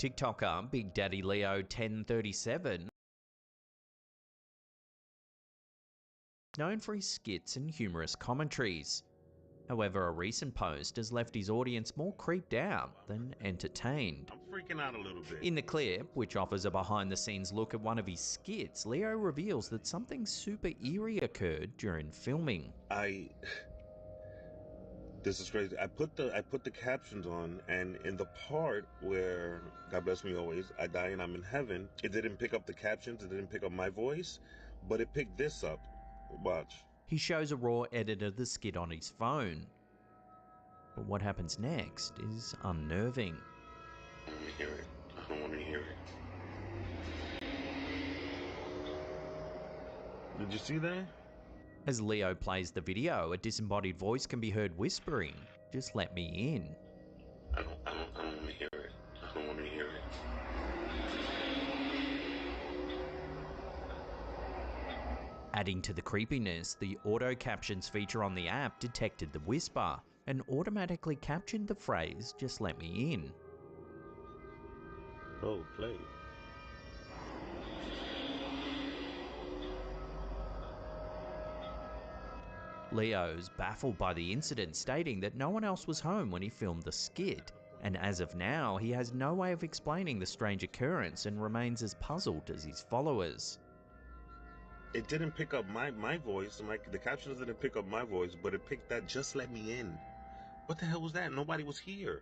TikToker Big Daddy Leo 1037, known for his skits and humorous commentaries. However, a recent post has left his audience more creeped out than entertained. I'm freaking out a little bit. In the clip, which offers a behind-the-scenes look at one of his skits, Leo reveals that something super eerie occurred during filming. This is crazy. I put the captions on, and in the part where God bless me always, I die and I'm in heaven, it didn't pick up the captions, it didn't pick up my voice, but it picked this up. Watch. He shows a raw edit of the skit on his phone. But what happens next is unnerving. I don't want to hear it. I don't want to hear it. Did you see that? As Leo plays the video, a disembodied voice can be heard whispering, "Just let me in." I don't want to hear it. I don't want to hear it. Adding to the creepiness, the auto captions feature on the app detected the whisper and automatically captioned the phrase, "Just let me in." Oh, play. Leo's baffled by the incident, stating that no one else was home when he filmed the skit, and as of now, he has no way of explaining the strange occurrence and remains as puzzled as his followers. It didn't pick up my voice, the captions didn't pick up my voice, but it picked that "just let me in." What the hell was that? Nobody was here.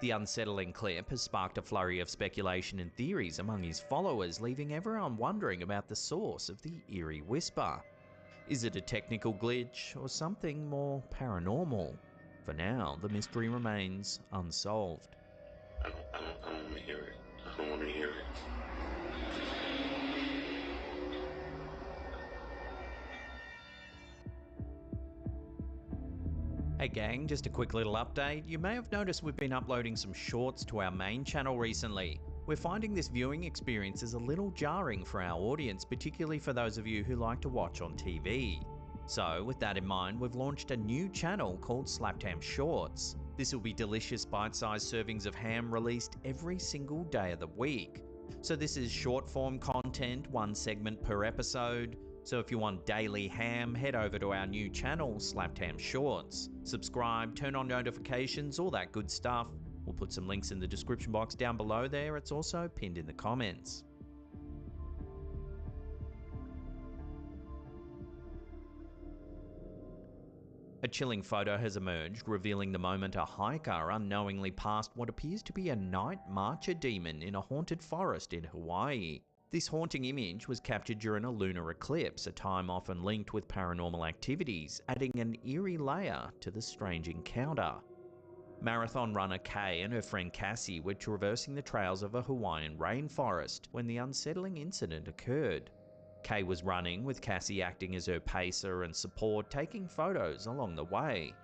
The unsettling clip has sparked a flurry of speculation and theories among his followers, leaving everyone wondering about the source of the eerie whisper. Is it a technical glitch or something more paranormal? For now, the mystery remains unsolved. I don't want to hear it. I don't want to hear it. Hey gang, just a quick little update. You may have noticed we've been uploading some shorts to our main channel recently. We're finding this viewing experience is a little jarring for our audience, particularly for those of you who like to watch on TV. So with that in mind, we've launched a new channel called Slapped Ham Shorts. This will be delicious bite-sized servings of ham released every single day of the week. So this is short form content, one segment per episode. So if you want daily ham, head over to our new channel, Slapped Ham Shorts. Subscribe, turn on notifications, all that good stuff. We'll put some links in the description box down below there. It's also pinned in the comments. A chilling photo has emerged, revealing the moment a hiker unknowingly passed what appears to be a night marcher demon in a haunted forest in Hawaii. This haunting image was captured during a lunar eclipse, a time often linked with paranormal activities, adding an eerie layer to the strange encounter. Marathon runner Kay and her friend Cassie were traversing the trails of a Hawaiian rainforest when the unsettling incident occurred. Kay was running, with Cassie acting as her pacer and support, taking photos along the way.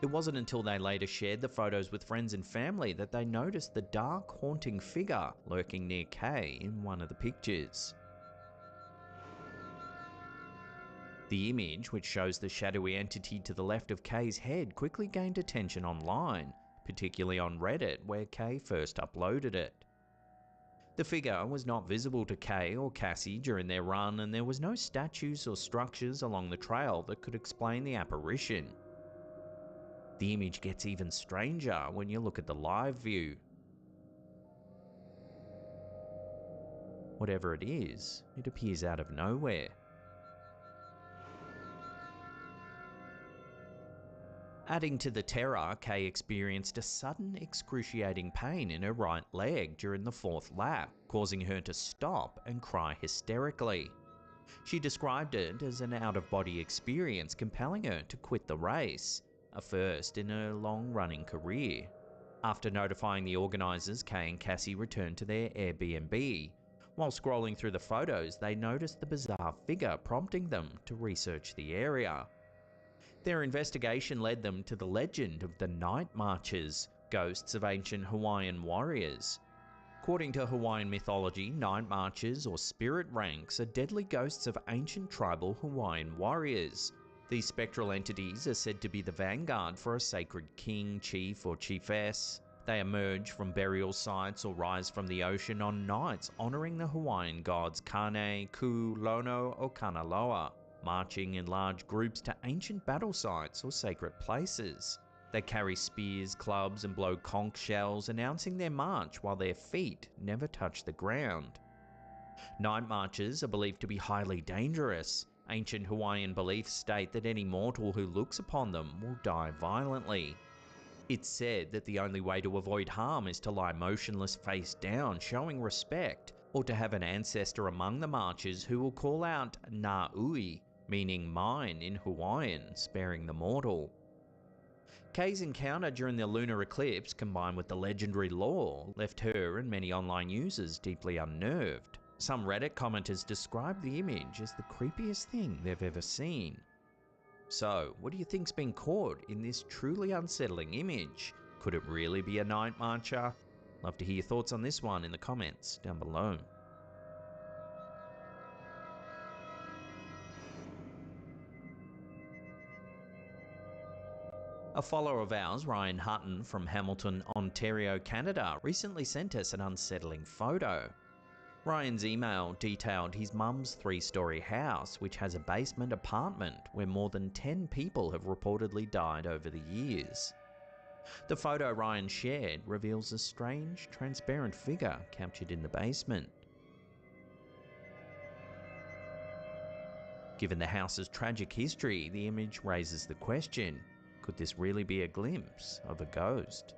It wasn't until they later shared the photos with friends and family that they noticed the dark, haunting figure lurking near Kay in one of the pictures. The image, which shows the shadowy entity to the left of Kay's head, quickly gained attention online, particularly on Reddit, where Kay first uploaded it. The figure was not visible to Kay or Cassie during their run, and there was no statues or structures along the trail that could explain the apparition. The image gets even stranger when you look at the live view. Whatever it is, it appears out of nowhere. Adding to the terror, Kay experienced a sudden excruciating pain in her right leg during the fourth lap, causing her to stop and cry hysterically. She described it as an out-of-body experience, compelling her to quit the race, a first in her long-running career. After notifying the organisers, Kay and Cassie returned to their Airbnb. While scrolling through the photos, they noticed the bizarre figure, prompting them to research the area. Their investigation led them to the legend of the Night Marchers, ghosts of ancient Hawaiian warriors. According to Hawaiian mythology, Night Marchers, or spirit ranks, are deadly ghosts of ancient tribal Hawaiian warriors. These spectral entities are said to be the vanguard for a sacred king, chief, or chiefess. They emerge from burial sites or rise from the ocean on nights honouring the Hawaiian gods Kane, Ku, Lono or Kanaloa, marching in large groups to ancient battle sites or sacred places. They carry spears, clubs and blow conch shells, announcing their march while their feet never touch the ground. Night marches are believed to be highly dangerous. Ancient Hawaiian beliefs state that any mortal who looks upon them will die violently. It's said that the only way to avoid harm is to lie motionless face down, showing respect, or to have an ancestor among the marchers who will call out "Nā ui," meaning mine in Hawaiian, sparing the mortal. Kay's encounter during the lunar eclipse, combined with the legendary lore, left her and many online users deeply unnerved. Some Reddit commenters described the image as the creepiest thing they've ever seen. So, what do you think's been caught in this truly unsettling image? Could it really be a night marcher? Love to hear your thoughts on this one in the comments down below. A follower of ours, Ryan Hutton from Hamilton, Ontario, Canada, recently sent us an unsettling photo. Ryan's email detailed his mum's 3-story house, which has a basement apartment where more than 10 people have reportedly died over the years. The photo Ryan shared reveals a strange, transparent figure captured in the basement. Given the house's tragic history, the image raises the question, could this really be a glimpse of a ghost?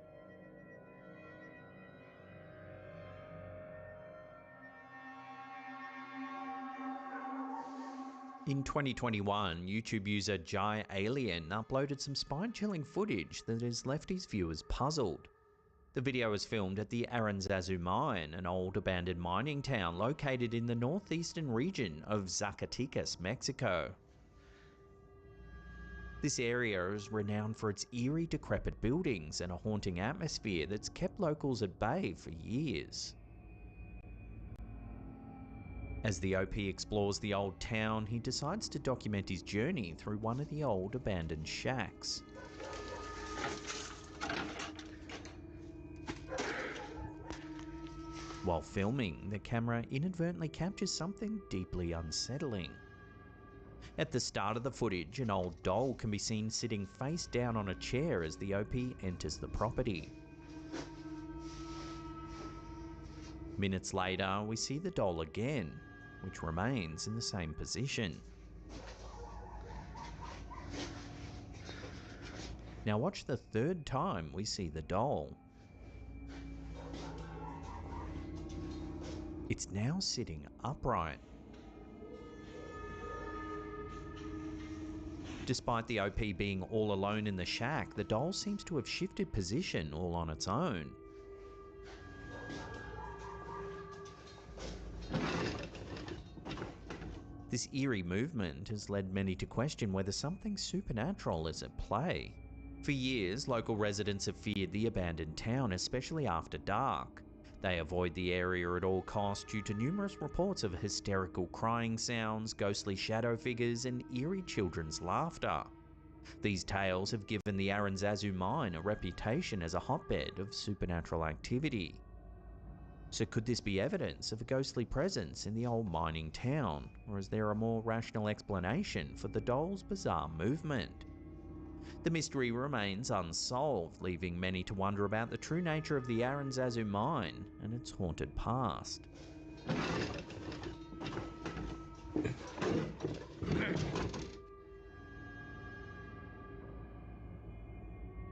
In 2021, YouTube user Jai Alien uploaded some spine-chilling footage that has left his viewers puzzled. The video was filmed at the Aranzazu mine, an old abandoned mining town located in the northeastern region of Zacatecas, Mexico. This area is renowned for its eerie, decrepit buildings and a haunting atmosphere that's kept locals at bay for years. As the OP explores the old town, he decides to document his journey through one of the old abandoned shacks. While filming, the camera inadvertently captures something deeply unsettling. At the start of the footage, an old doll can be seen sitting face down on a chair as the OP enters the property. Minutes later, we see the doll again, which remains in the same position. Now watch the third time we see the doll. It's now sitting upright. Despite the OP being all alone in the shack, the doll seems to have shifted position all on its own. This eerie movement has led many to question whether something supernatural is at play. For years, local residents have feared the abandoned town, especially after dark. They avoid the area at all costs due to numerous reports of hysterical crying sounds, ghostly shadow figures, and eerie children's laughter. These tales have given the Aranzazu mine a reputation as a hotbed of supernatural activity. So could this be evidence of a ghostly presence in the old mining town, or is there a more rational explanation for the doll's bizarre movement? The mystery remains unsolved, leaving many to wonder about the true nature of the Aranzazu mine and its haunted past.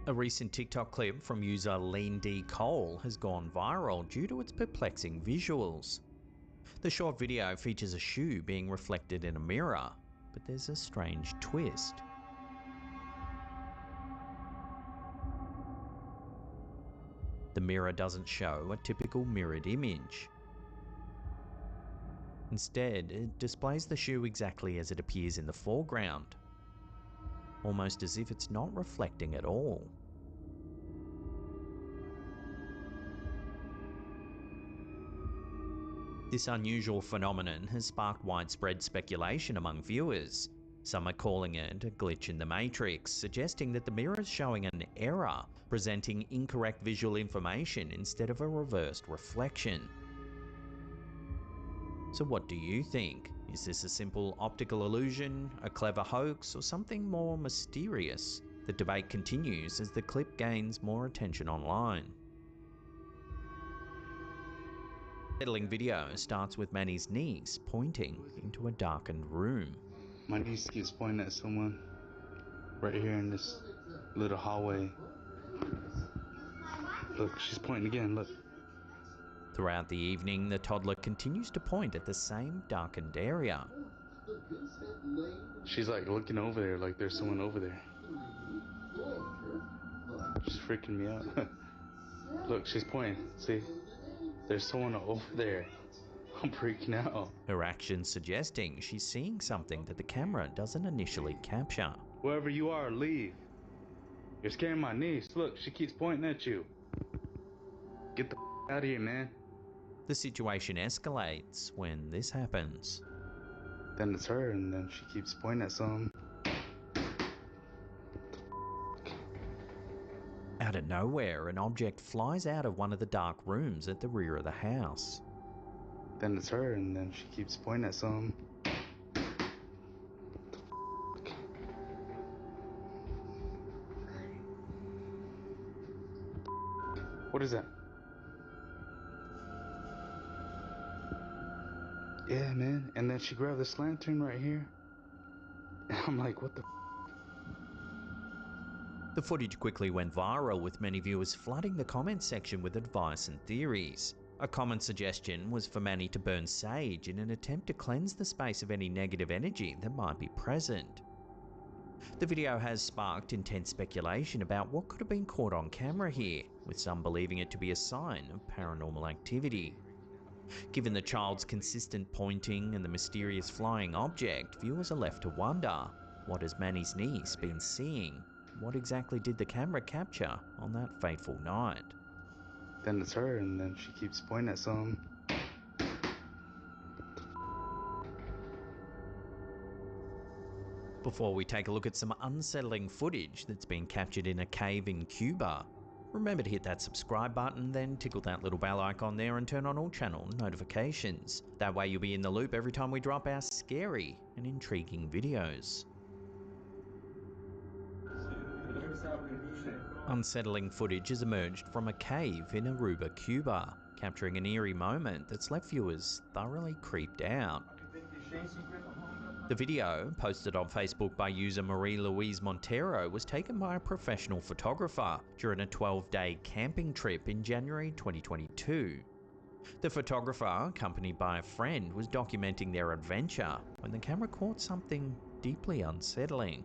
A recent TikTok clip from user Lean D. Cole has gone viral due to its perplexing visuals. The short video features a shoe being reflected in a mirror, but there's a strange twist. The mirror doesn't show a typical mirrored image. Instead, it displays the shoe exactly as it appears in the foreground, almost as if it's not reflecting at all. This unusual phenomenon has sparked widespread speculation among viewers. Some are calling it a glitch in the matrix, suggesting that the mirror is showing an error, presenting incorrect visual information instead of a reversed reflection. So what do you think? Is this a simple optical illusion, a clever hoax, or something more mysterious? The debate continues as the clip gains more attention online. The unsettling video starts with Manny's niece pointing into a darkened room. My niece keeps pointing at someone right here in this little hallway. Look, she's pointing again, look. Throughout the evening, the toddler continues to point at the same darkened area. She's like looking over there, like there's someone over there. She's freaking me out. Look, she's pointing, see? There's someone over there. I'm freaking out. Her actions suggesting she's seeing something that the camera doesn't initially capture. Whoever you are, leave. You're scaring my niece. Look, she keeps pointing at you. Get the out of here, man. The situation escalates when this happens. Then it's her, and then she keeps pointing at some. Out of nowhere, an object flies out of one of the dark rooms at the rear of the house. Then it's her, and then she keeps pointing at some. What is that? Yeah, man. And then she grabbed this lantern right here. And I'm like, what the? The footage quickly went viral, with many viewers flooding the comments section with advice and theories. A common suggestion was for Manny to burn sage in an attempt to cleanse the space of any negative energy that might be present. The video has sparked intense speculation about what could have been caught on camera here, with some believing it to be a sign of paranormal activity. Given the child's consistent pointing and the mysterious flying object, viewers are left to wonder, what has Manny's niece been seeing? What exactly did the camera capture on that fateful night? Then it's her, and then she keeps pointing at some. Before we take a look at some unsettling footage that's been captured in a cave in Cuba, remember to hit that subscribe button, then tickle that little bell icon there and turn on all channel notifications. That way you'll be in the loop every time we drop our scary and intriguing videos. Unsettling footage has emerged from a cave in Aruba, Cuba, capturing an eerie moment that's left viewers thoroughly creeped out. The video, posted on Facebook by user Marie-Louise Montero, was taken by a professional photographer during a 12-day camping trip in January 2022. The photographer, accompanied by a friend, was documenting their adventure when the camera caught something deeply unsettling.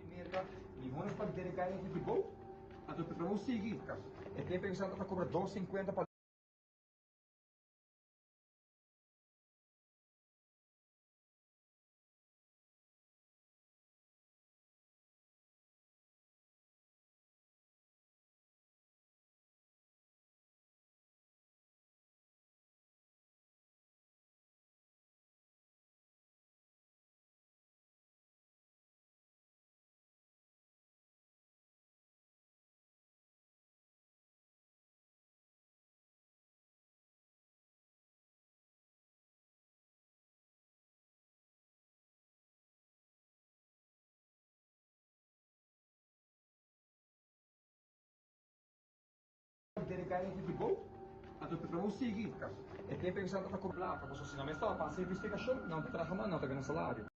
Delegare de gol, a to pripravo seguir, cara. É tempo pensando para cobrar, para você não está para ser investigação, não para trabalhar, não está ganhando salário.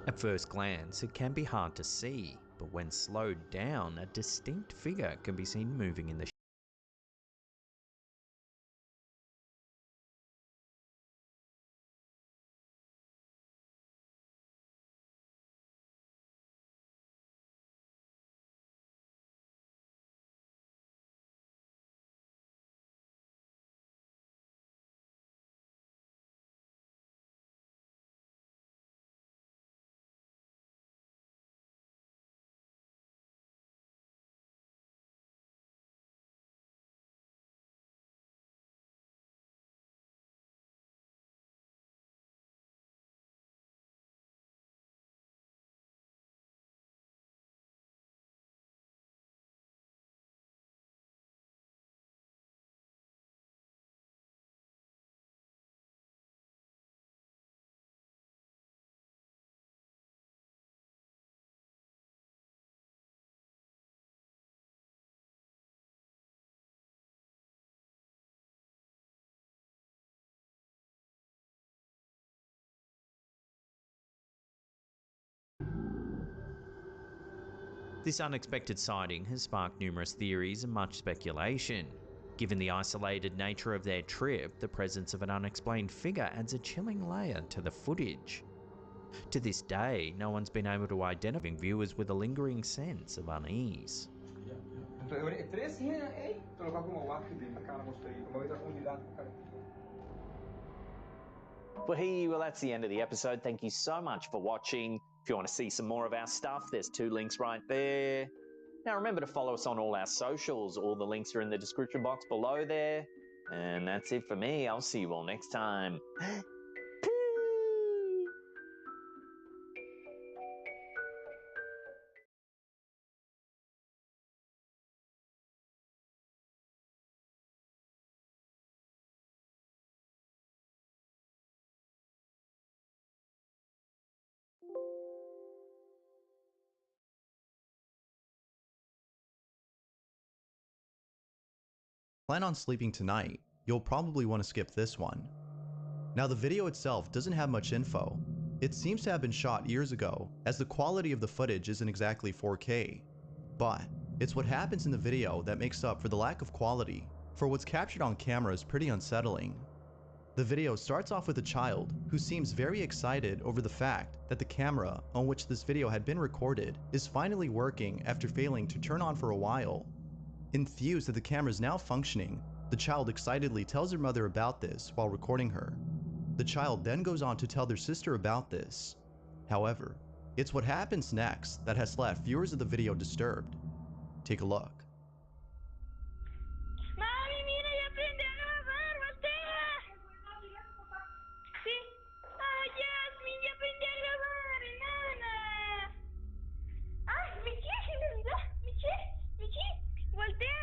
At first glance, it can be hard to see, but when slowed down, a distinct figure can be seen moving in the This unexpected sighting has sparked numerous theories and much speculation. Given the isolated nature of their trip, the presence of an unexplained figure adds a chilling layer to the footage. To this day, no one's been able to identify viewers with a lingering sense of unease. Well, that's the end of the episode. Thank you so much for watching. If you want to see some more of our stuff, there's 2 links right there. Now remember to follow us on all our socials. All the links are in the description box below there. And that's it for me. I'll see you all next time. Plan on sleeping tonight, you'll probably want to skip this one. Now the video itself doesn't have much info. It seems to have been shot years ago, as the quality of the footage isn't exactly 4K. But it's what happens in the video that makes up for the lack of quality, for what's captured on camera is pretty unsettling. The video starts off with a child who seems very excited over the fact that the camera on which this video had been recorded is finally working after failing to turn on for a while. Enthused that the camera is now functioning, the child excitedly tells her mother about this while recording her. The child then goes on to tell their sister about this. However, it's what happens next that has left viewers of the video disturbed. Take a look. Mami, mira, ya aprendí a grabar, voltea. Sí. Ay, Yasmin, ya aprendí a grabar, enana. Ay, Michi, se me olvidó. Michi, voltea.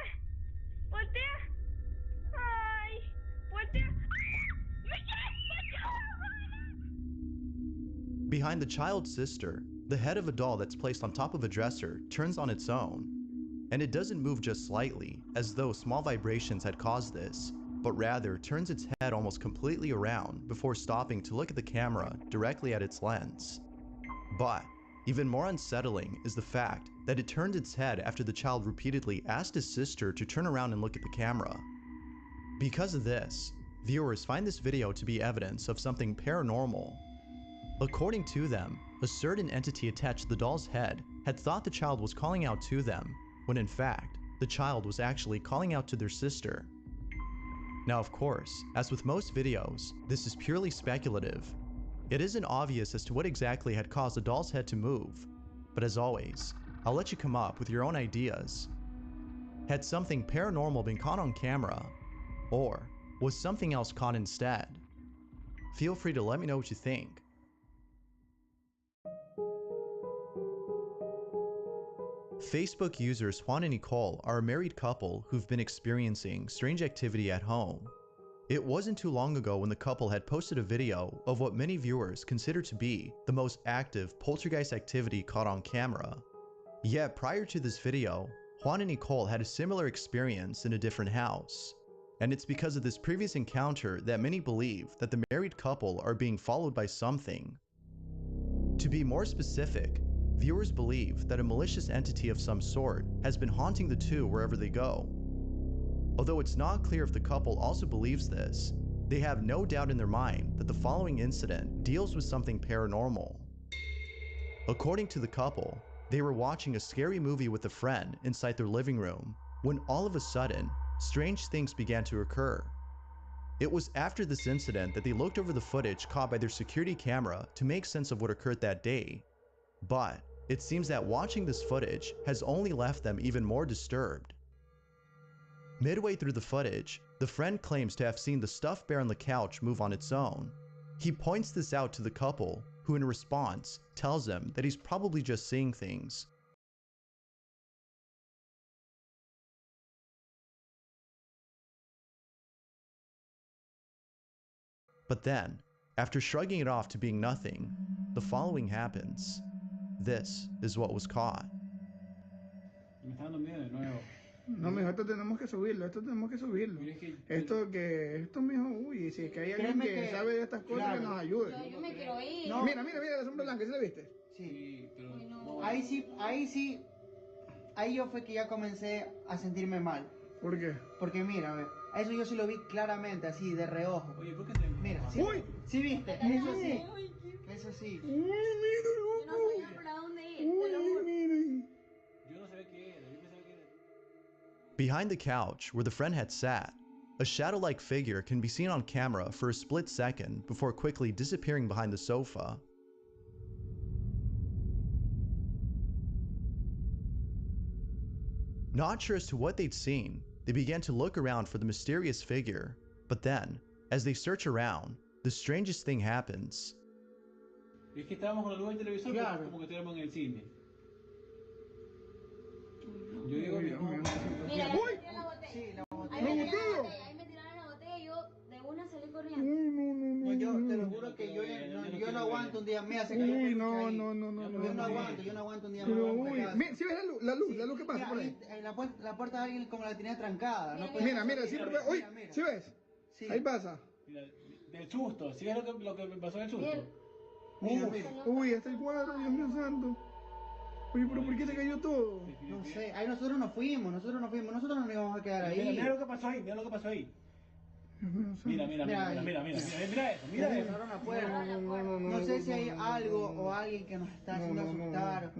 Voltea. Ay, voltea. Michi, voltea. Behind the child's sister, the head of a doll that's placed on top of a dresser turns on its own. And it doesn't move just slightly, as though small vibrations had caused this, but rather turns its head almost completely around before stopping to look at the camera directly at its lens. But even more unsettling is the fact that it turned its head after the child repeatedly asked his sister to turn around and look at the camera. Because of this, viewers find this video to be evidence of something paranormal. According to them, a certain entity attached to the doll's head had thought the child was calling out to them, when in fact, the child was actually calling out to their sister. Now of course, as with most videos, this is purely speculative. It isn't obvious as to what exactly had caused the doll's head to move, but as always, I'll let you come up with your own ideas. Had something paranormal been caught on camera, or was something else caught instead? Feel free to let me know what you think. Facebook users Juan and Nicole are a married couple who've been experiencing strange activity at home. It wasn't too long ago when the couple had posted a video of what many viewers consider to be the most active poltergeist activity caught on camera. Yet prior to this video, Juan and Nicole had a similar experience in a different house. And it's because of this previous encounter that many believe that the married couple are being followed by something. To be more specific, viewers believe that a malicious entity of some sort has been haunting the two wherever they go. Although it's not clear if the couple also believes this, they have no doubt in their mind that the following incident deals with something paranormal. According to the couple, they were watching a scary movie with a friend inside their living room when all of a sudden, strange things began to occur. It was after this incident that they looked over the footage caught by their security camera to make sense of what occurred that day. But it seems that watching this footage has only left them even more disturbed. Midway through the footage, the friend claims to have seen the stuffed bear on the couch move on its own. He points this out to the couple, who in response tells him that he's probably just seeing things. But then, after shrugging it off to being nothing, the following happens. This is what was caught. Me está dando miedo de nuevo. No, mijo, esto tenemos que subirlo, esto tenemos que subirlo. Esto, mijo, uy, si es que hay alguien que sabe de estas cosas, que nos ayude. Yo me quiero ir. No. Mira, la sombra blanca, ¿sí la viste? Sí, pero no. Ahí yo fue que ya comencé a sentirme mal. ¿Por qué? Porque mira, a ver, eso yo sí lo vi claramente, así, de reojo. Oye, ¿por qué te... Mira, sí, ¡Uy! ¿Sí viste? Eso sí. Eso sí. ¡Uy, mira, Yo no loco! sabía para dónde ir, te lo juro. Miren. Yo no sabía qué era, yo pensaba que era... Behind the couch where the friend had sat, a shadow-like figure can be seen on camera for a split second before quickly disappearing behind the sofa. Not sure as to what they'd seen, they began to look around for the mysterious figure, but then, as they search around, the strangest thing happens. Es que estábamos con la luz del televisor, Claro. como que estuviéramos en el cine. Yo digo, Mira, ¡Uy! ahí me tiraron la botella. Sí, la Ahí me tiraron la botella y yo de una salí corriendo. No, yo te lo juro que yo no aguanto un día. Mira, se cayó Uy, el no, ahí. no. Yo no aguanto un día Pero, más. uy, mira, ¿sí ves la luz que pasa Mira, por ahí? ahí, la puerta de alguien como la tenía trancada. No podía Mira, salir. sí, pero, uy, Mira. ¿sí ves? Sí. Ahí pasa. mira, del susto, ¿sí es lo que me pasó del susto? Mira, Uf, mira. uy, hasta el cuadro, Dios mío santo. Oye, pero ¿por qué se cayó todo? No sé, ahí nosotros nos fuimos, nosotros no nos íbamos a quedar ahí. Mira lo que pasó ahí, mira lo que pasó ahí. Dios mío santo. Mira eso. Cerraron la puerta. No sé si hay algo o alguien que nos está haciendo asustar,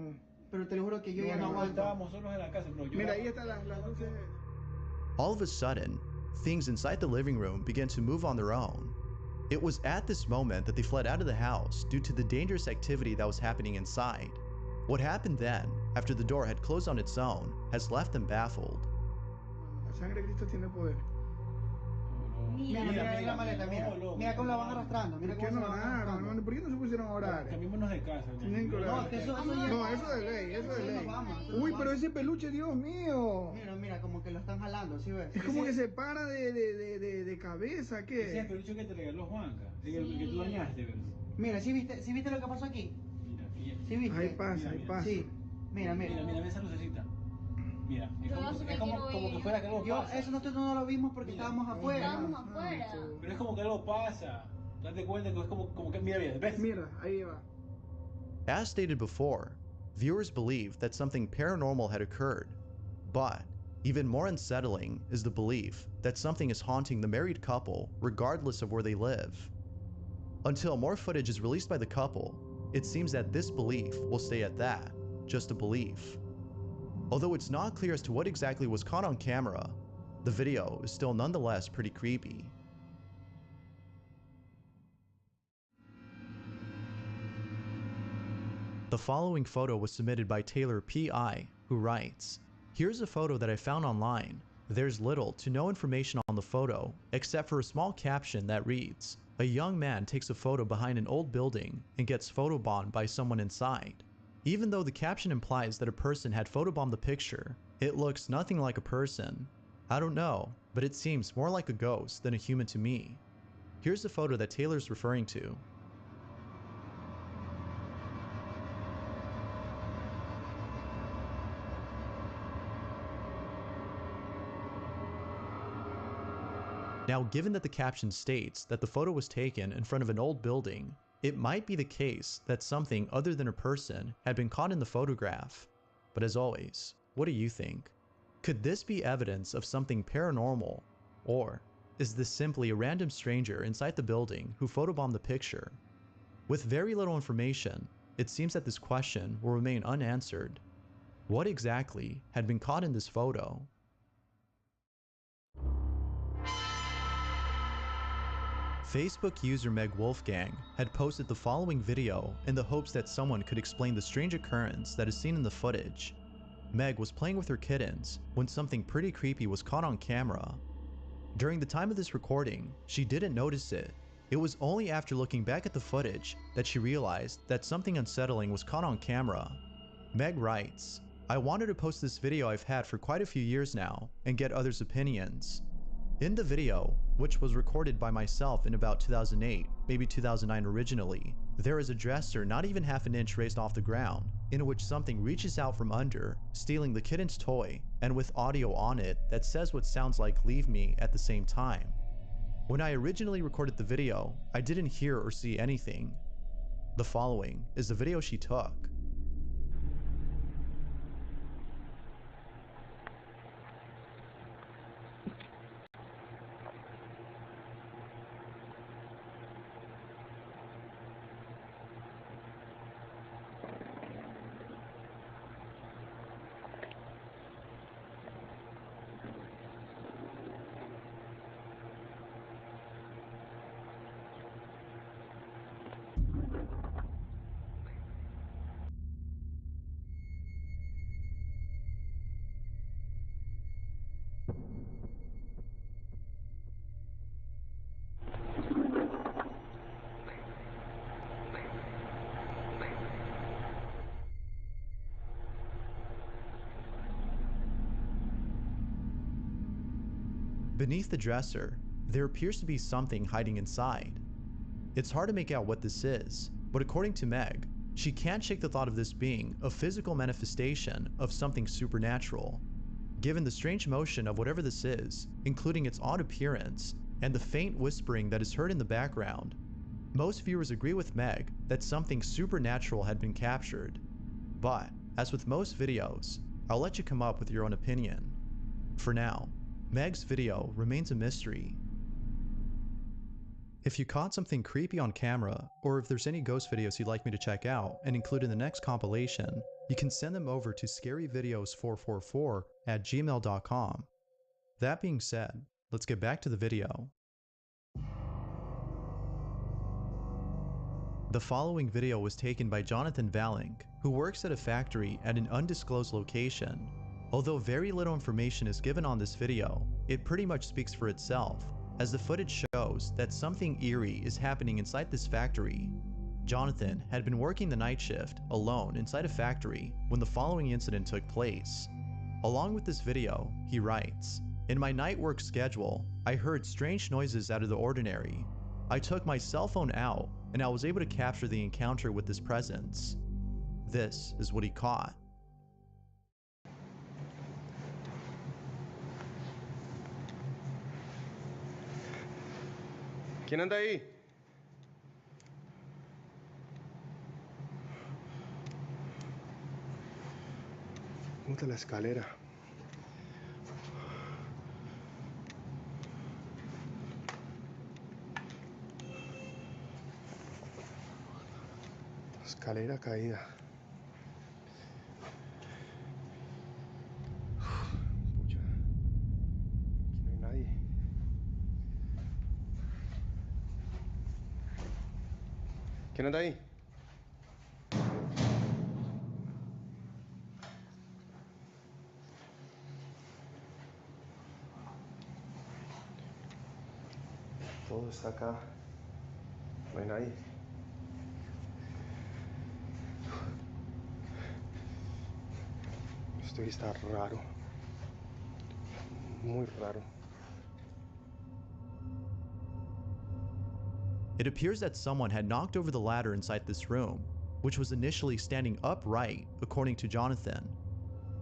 pero te lo juro que yo ya no aguanto. Estábamos solos en la casa, bro. Mira, ahí están las luces. All of a sudden, things inside the living room began to move on their own. It was at this moment that they fled out of the house due to the dangerous activity that was happening inside. What happened then, after the door had closed on its own, has left them baffled. La sangre de Cristo tiene poder. Mira la maleta, mira cómo la van arrastrando, mira ¿Por qué cómo no se la van oraron, arrastrando. hermano? ¿Por qué no se pusieron a orar? Cambiémonos de casa. Tienen que orar. No, que eso ya... No, eso de ley, eso de ley. Uy, pero ese peluche, Dios mío. Mira, como que lo están jalando, ¿sí ves? Es como que se para de cabeza, Ese es el ¿qué? peluche que te regaló Juanca. El que tú dañaste, ¿verdad? Mira, ¿sí viste lo que pasó aquí? Mira, ¿Sí viste? Ahí pasa, ahí pasa. Sí, mira. mira esa lucecita. Mira, es Yo como, sí me es como, quiero como ir. que fuera que algo Yo, pasa. eso nosotros no lo vimos porque estábamos afuera. Estábamos afuera. Pero es como que algo pasa. Date cuenta que es como que, mira, ¿ves? Mira, ahí va. As stated before, viewers believe that something paranormal had occurred, but even more unsettling is the belief that something is haunting the married couple regardless of where they live. Until more footage is released by the couple, it seems that this belief will stay at that, just a belief. Although it's not clear as to what exactly was caught on camera, the video is still nonetheless pretty creepy. The following photo was submitted by Taylor P.I., who writes, "Here's a photo that I found online. There's little to no information on the photo, except for a small caption that reads, 'A young man takes a photo behind an old building and gets photobombed by someone inside.' Even though the caption implies that a person had photobombed the picture, it looks nothing like a person. I don't know, but it seems more like a ghost than a human to me." Here's the photo that Taylor's referring to. Now, given that the caption states that the photo was taken in front of an old building, it might be the case that something other than a person had been caught in the photograph. But as always, what do you think? Could this be evidence of something paranormal? Or is this simply a random stranger inside the building who photobombed the picture? With very little information, it seems that this question will remain unanswered. What exactly had been caught in this photo? Facebook user Meg Wolfgang had posted the following video in the hopes that someone could explain the strange occurrence that is seen in the footage. Meg was playing with her kittens when something pretty creepy was caught on camera. During the time of this recording, she didn't notice it. It was only after looking back at the footage that she realized that something unsettling was caught on camera. Meg writes, "I wanted to post this video I've had for quite a few years now and get others' opinions. In the video, which was recorded by myself in about 2008, maybe 2009 originally, there is a dresser not even half an inch raised off the ground, in which something reaches out from under, stealing the kitten's toy, and with audio on it that says what sounds like 'leave me' at the same time. When I originally recorded the video, I didn't hear or see anything." The following is the video she took. Beneath the dresser, there appears to be something hiding inside. It's hard to make out what this is, but according to Meg, she can't shake the thought of this being a physical manifestation of something supernatural. Given the strange motion of whatever this is, including its odd appearance, and the faint whispering that is heard in the background, most viewers agree with Meg that something supernatural had been captured. But, as with most videos, I'll let you come up with your own opinion. For now, Meg's video remains a mystery. If you caught something creepy on camera, or if there's any ghost videos you'd like me to check out and include in the next compilation, you can send them over to scaryvideos444@gmail.com. That being said, let's get back to the video. The following video was taken by Jonathan Valink, who works at a factory at an undisclosed location. Although very little information is given on this video, it pretty much speaks for itself, as the footage shows that something eerie is happening inside this factory. Jonathan had been working the night shift alone inside a factory when the following incident took place. Along with this video, he writes, "In my night work schedule, I heard strange noises out of the ordinary. I took my cell phone out and I was able to capture the encounter with this presence." This is what he caught. ¿Quién anda ahí? Puta la escalera. Escalera caída. Pucha. Aquí no hay nadie. ¿Quién anda ahí? Todo está acá. No hay nadie. Esto está raro. Muy raro. It appears that someone had knocked over the ladder inside this room, which was initially standing upright, according to Jonathan.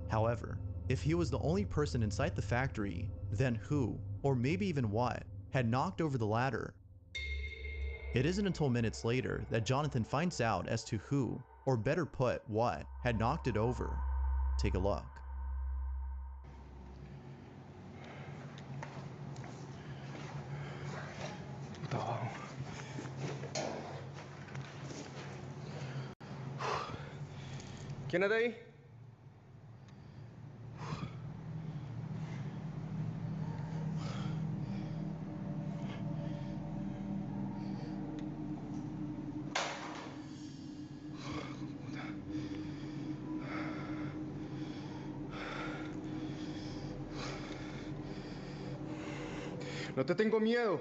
However, if he was the only person inside the factory, then who, or maybe even what, had knocked over the ladder. It isn't until minutes later that Jonathan finds out as to who, or better put, what, had knocked it over. Take a look. ¿Quién es de ahí? No te tengo miedo.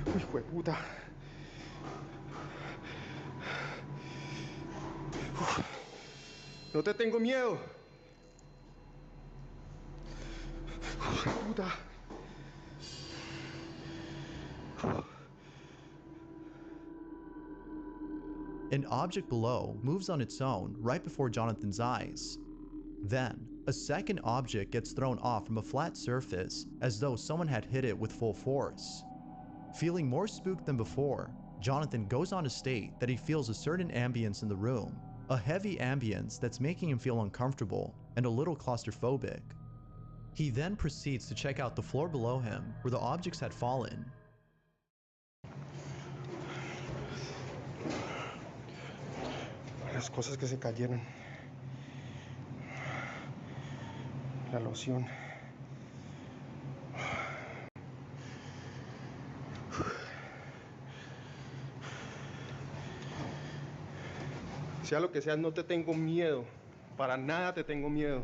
Uy, hijo de puta. No te tengo miedo. Hijo de puta. An object below moves on its own right before Jonathan's eyes. Then, a second object gets thrown off from a flat surface as though someone had hit it with full force. Feeling more spooked than before, Jonathan goes on to state that he feels a certain ambience in the room, a heavy ambience that's making him feel uncomfortable and a little claustrophobic. He then proceeds to check out the floor below him where the objects had fallen. Las cosas que se cayeron. La loción. Sea lo que sea, no te tengo miedo. Para nada te tengo miedo.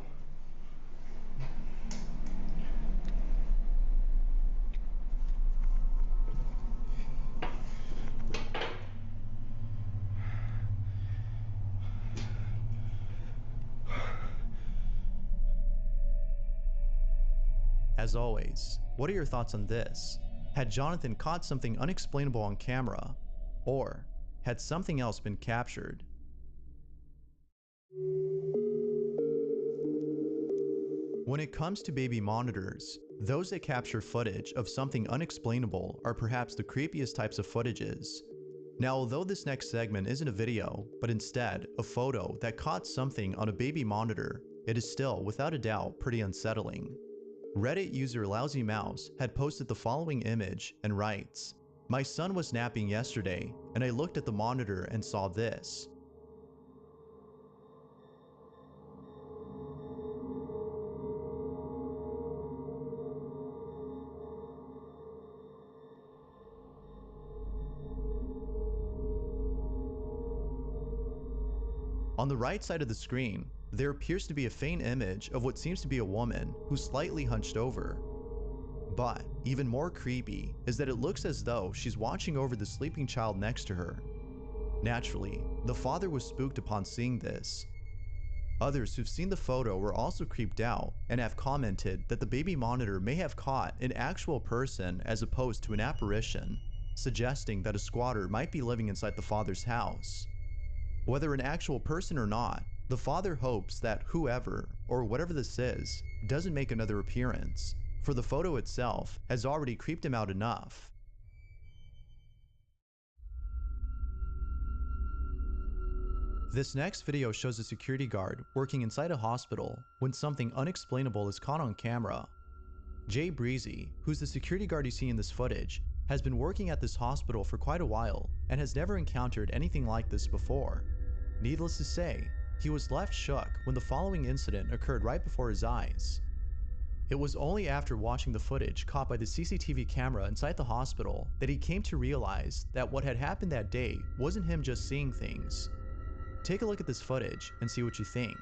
As always, what are your thoughts on this? Had Jonathan caught something unexplainable on camera? Or had something else been captured? When it comes to baby monitors, those that capture footage of something unexplainable are perhaps the creepiest types of footages. Now, although this next segment isn't a video, but instead a photo that caught something on a baby monitor, it is still, without a doubt, pretty unsettling. Reddit user Lousy Mouse had posted the following image and writes, "My son was napping yesterday, and I looked at the monitor and saw this." On the right side of the screen, there appears to be a faint image of what seems to be a woman who's slightly hunched over. But even more creepy is that it looks as though she's watching over the sleeping child next to her. Naturally, the father was spooked upon seeing this. Others who've seen the photo were also creeped out and have commented that the baby monitor may have caught an actual person as opposed to an apparition, suggesting that a squatter might be living inside the father's house. Whether an actual person or not, the father hopes that whoever, or whatever this is, doesn't make another appearance, for the photo itself has already creeped him out enough. This next video shows a security guard working inside a hospital when something unexplainable is caught on camera. Jay Breezy, who's the security guard you see in this footage, has been working at this hospital for quite a while and has never encountered anything like this before. Needless to say, he was left shook when the following incident occurred right before his eyes. It was only after watching the footage caught by the CCTV camera inside the hospital that he came to realize that what had happened that day wasn't him just seeing things. Take a look at this footage and see what you think.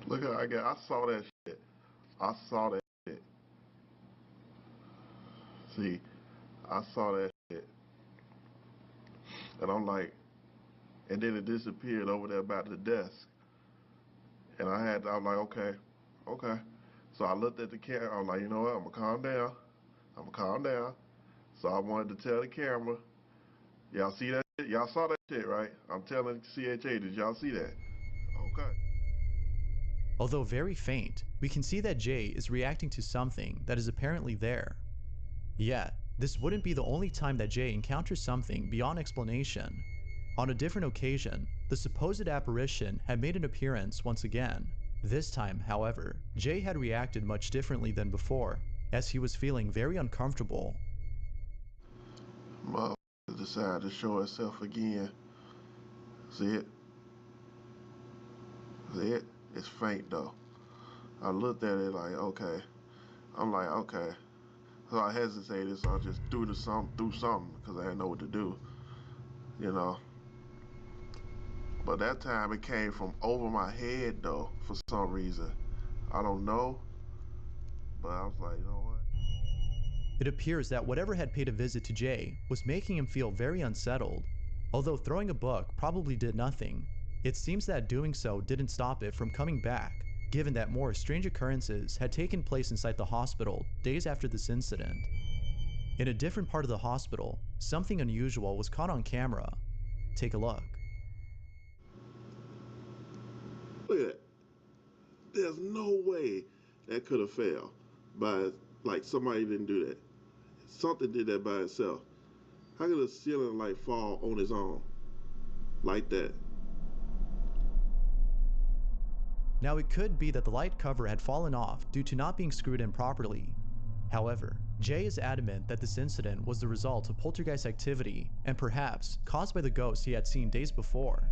Look at I saw that shit. I saw that shit. See, I saw that shit. And I'm like, and then it disappeared over there by the desk. And I'm like, okay. So I looked at the camera. I'm like, you know what? I'm gonna calm down. I'm gonna calm down. So I wanted to tell the camera, y'all see that shit? Y'all saw that shit, right? I'm telling CHA, did y'all see that? Okay. Although very faint, we can see that Jay is reacting to something that is apparently there. Yet, this wouldn't be the only time that Jay encounters something beyond explanation. On a different occasion, the supposed apparition had made an appearance once again. This time, however, Jay had reacted much differently than before, as he was feeling very uncomfortable. Motherfucker decided to show itself again. See it? See it? It's faint though. I looked at it like, okay. I'm like, okay. So I hesitated, so I just threw something because I didn't know what to do, you know. But that time it came from over my head though, for some reason. I don't know, but I was like, you know what? It appears that whatever had paid a visit to Jay was making him feel very unsettled. Although throwing a book probably did nothing, it seems that doing so didn't stop it from coming back, given that more strange occurrences had taken place inside the hospital days after this incident. In a different part of the hospital, something unusual was caught on camera. Take a look. Look at that. There's no way that could have failed by, like, somebody didn't do that. Something did that by itself. How could a ceiling light fall on its own like that? Now it could be that the light cover had fallen off due to not being screwed in properly. However, Jay is adamant that this incident was the result of poltergeist activity and perhaps caused by the ghost he had seen days before.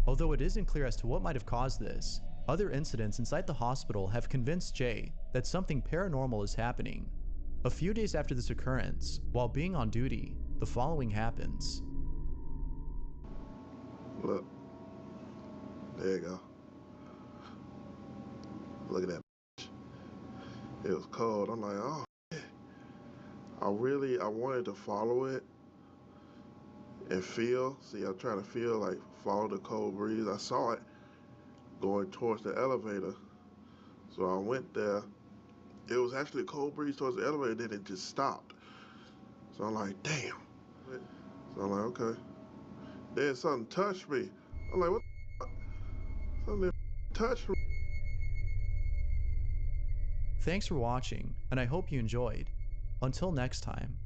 Although it isn't clear as to what might have caused this, other incidents inside the hospital have convinced Jay that something paranormal is happening. A few days after this occurrence, while being on duty, the following happens. Look. There you go. Look at that. It was cold. I'm like, oh, shit. I wanted to follow it and feel. See, I'm trying to feel, like, follow the cold breeze. I saw it going towards the elevator. So I went there. It was actually a cold breeze towards the elevator, then it just stopped. So I'm like, damn. So I'm like, okay. Then something touched me. I'm like, what the fuck? Something touched me. Thanks for watching, and I hope you enjoyed. Until next time.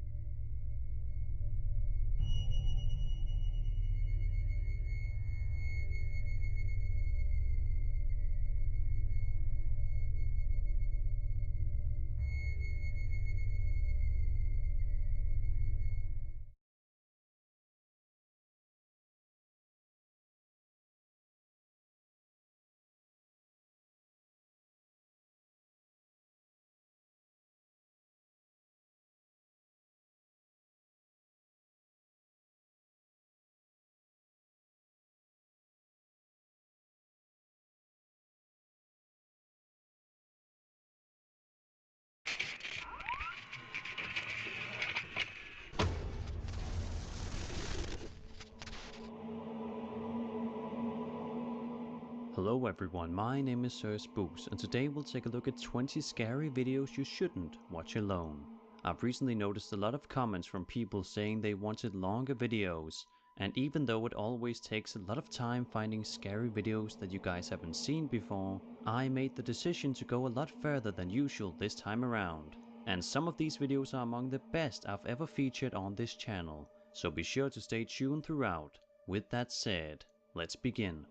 Hello everyone, my name is Sir Spooks, and today we'll take a look at 20 scary videos you shouldn't watch alone. I've recently noticed a lot of comments from people saying they wanted longer videos, and even though it always takes a lot of time finding scary videos that you guys haven't seen before, I made the decision to go a lot further than usual this time around. And some of these videos are among the best I've ever featured on this channel, so be sure to stay tuned throughout. With that said, let's begin.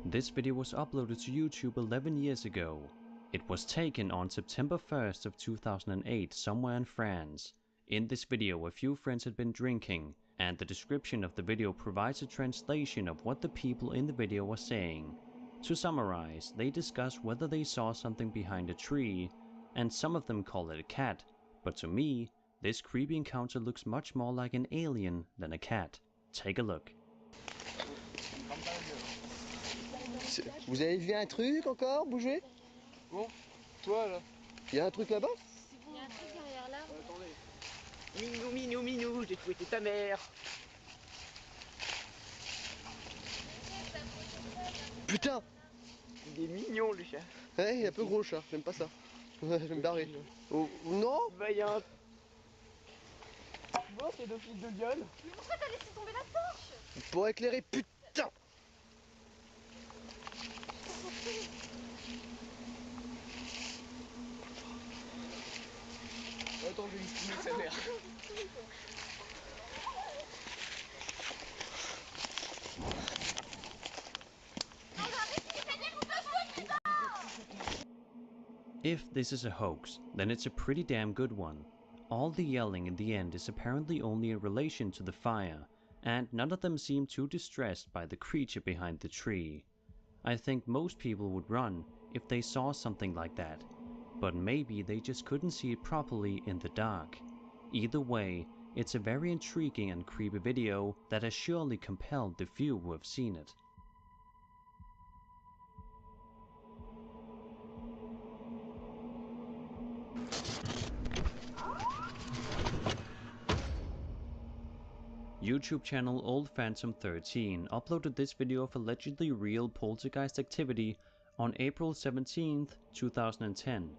This video was uploaded to YouTube 11 years ago. It was taken on September 1st of 2008 somewhere in France. In this video a few friends had been drinking, and the description of the video provides a translation of what the people in the video were saying. To summarize, they discuss whether they saw something behind a tree, and some of them call it a cat, but to me, this creepy encounter looks much more like an alien than a cat. Take a look. Vous avez vu un truc encore bouger? Bon, toi là. Il y a un truc là-bas? Il y a un truc derrière l'arbre. Attendez. Minou, minou, minou, j'ai fouetté ta mère. Putain! Il est mignon le chat. Ouais, il est un peu gros le chat, j'aime pas ça. Ouais, je vais me barrer. Oh, non! Bah y'a un... Bon, c'est d'office de gueule. Mais pourquoi t'as laissé tomber la torche? Pour éclairer, putain! Attends, je vais lui fumer sa mère. If this is a hoax, then it's a pretty damn good one. All the yelling in the end is apparently only in relation to the fire, and none of them seem too distressed by the creature behind the tree. I think most people would run if they saw something like that, but maybe they just couldn't see it properly in the dark. Either way, it's a very intriguing and creepy video that has surely compelled the few who have seen it. YouTube channel Old Phantom 13 uploaded this video of allegedly real poltergeist activity on April 17th, 2010.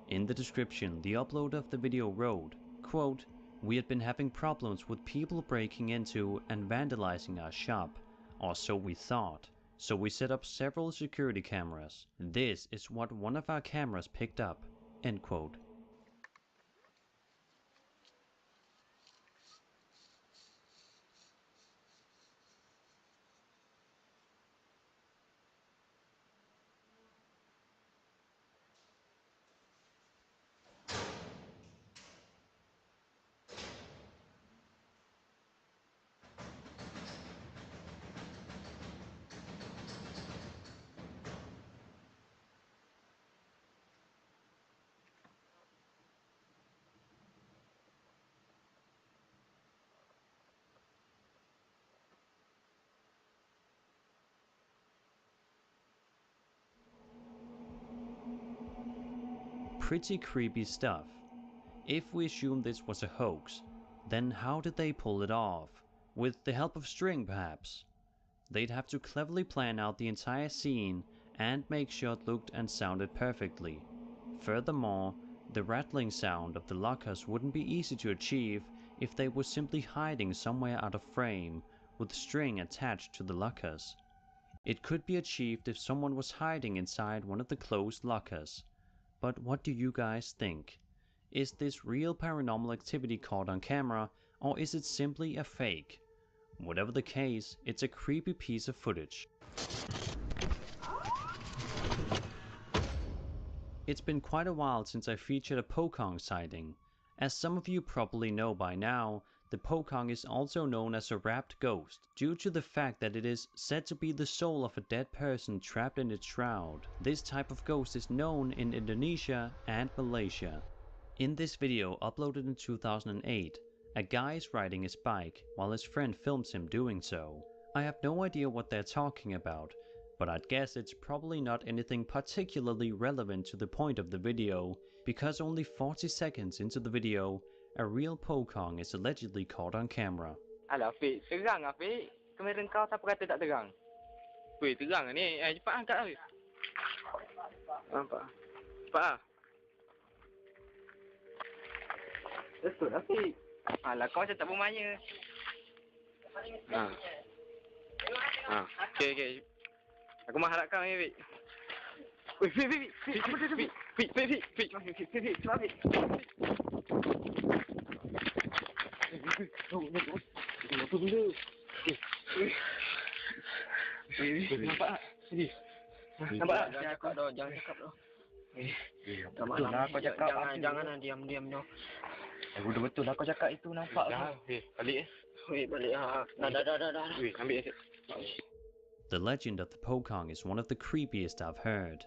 In the description, the uploader of the video wrote, quote, "We had been having problems with people breaking into and vandalizing our shop, or so we thought, so we set up several security cameras. This is what one of our cameras picked up." End quote. Pretty creepy stuff. If we assume this was a hoax, then how did they pull it off? With the help of string, perhaps? They'd have to cleverly plan out the entire scene and make sure it looked and sounded perfectly. Furthermore, the rattling sound of the lockers wouldn't be easy to achieve if they were simply hiding somewhere out of frame with string attached to the lockers. It could be achieved if someone was hiding inside one of the closed lockers. But what do you guys think? Is this real paranormal activity caught on camera, or is it simply a fake? Whatever the case, it's a creepy piece of footage. It's been quite a while since I featured a Pokong sighting. As some of you probably know by now, the Pokong is also known as a wrapped ghost, due to the fact that it is said to be the soul of a dead person trapped in its shroud. This type of ghost is known in Indonesia and Malaysia. In this video uploaded in 2008, a guy is riding his bike while his friend films him doing so. I have no idea what they're talking about, but I'd guess it's probably not anything particularly relevant to the point of the video, because only 40 seconds into the video, a real Pokong is allegedly caught on camera. Alah Fik, terang lah Fik. Kamera kau siapa kata tak terang? Weh, terang lah ni. Cepat angkat lah Fik. Nampak? Cepat lah. Betul lah Fik. Alah kau macam tak bermaya. Okey. Aku mengharapkan ni Fik. Weh Fik. Apa dia Fik? Fik. Cepat Fik. Apa benda? Nampak tak? Nampak tak? Jangan cakap dah, jangan cakap dah. Betul lah kau cakap. Jangan diam dah. Betul lah kau cakap itu, nampak lah. Balik balik. Dah. Ambil. The legend of the Pokong is one of the creepiest I've heard.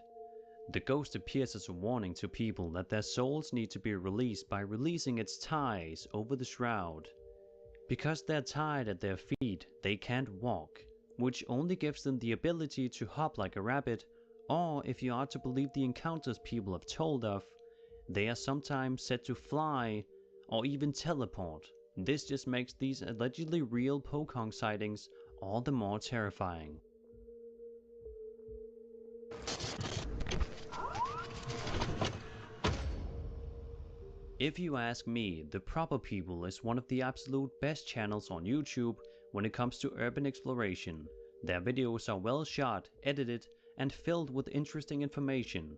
The ghost appears as a warning to people that their souls need to be released by releasing its ties over the shroud. Because they're tied at their feet, they can't walk, which only gives them the ability to hop like a rabbit, or if you are to believe the encounters people have told of, they are sometimes said to fly or even teleport. This just makes these allegedly real Pokong sightings all the more terrifying. If you ask me, The Proper People is one of the absolute best channels on YouTube when it comes to urban exploration. Their videos are well shot, edited, and filled with interesting information.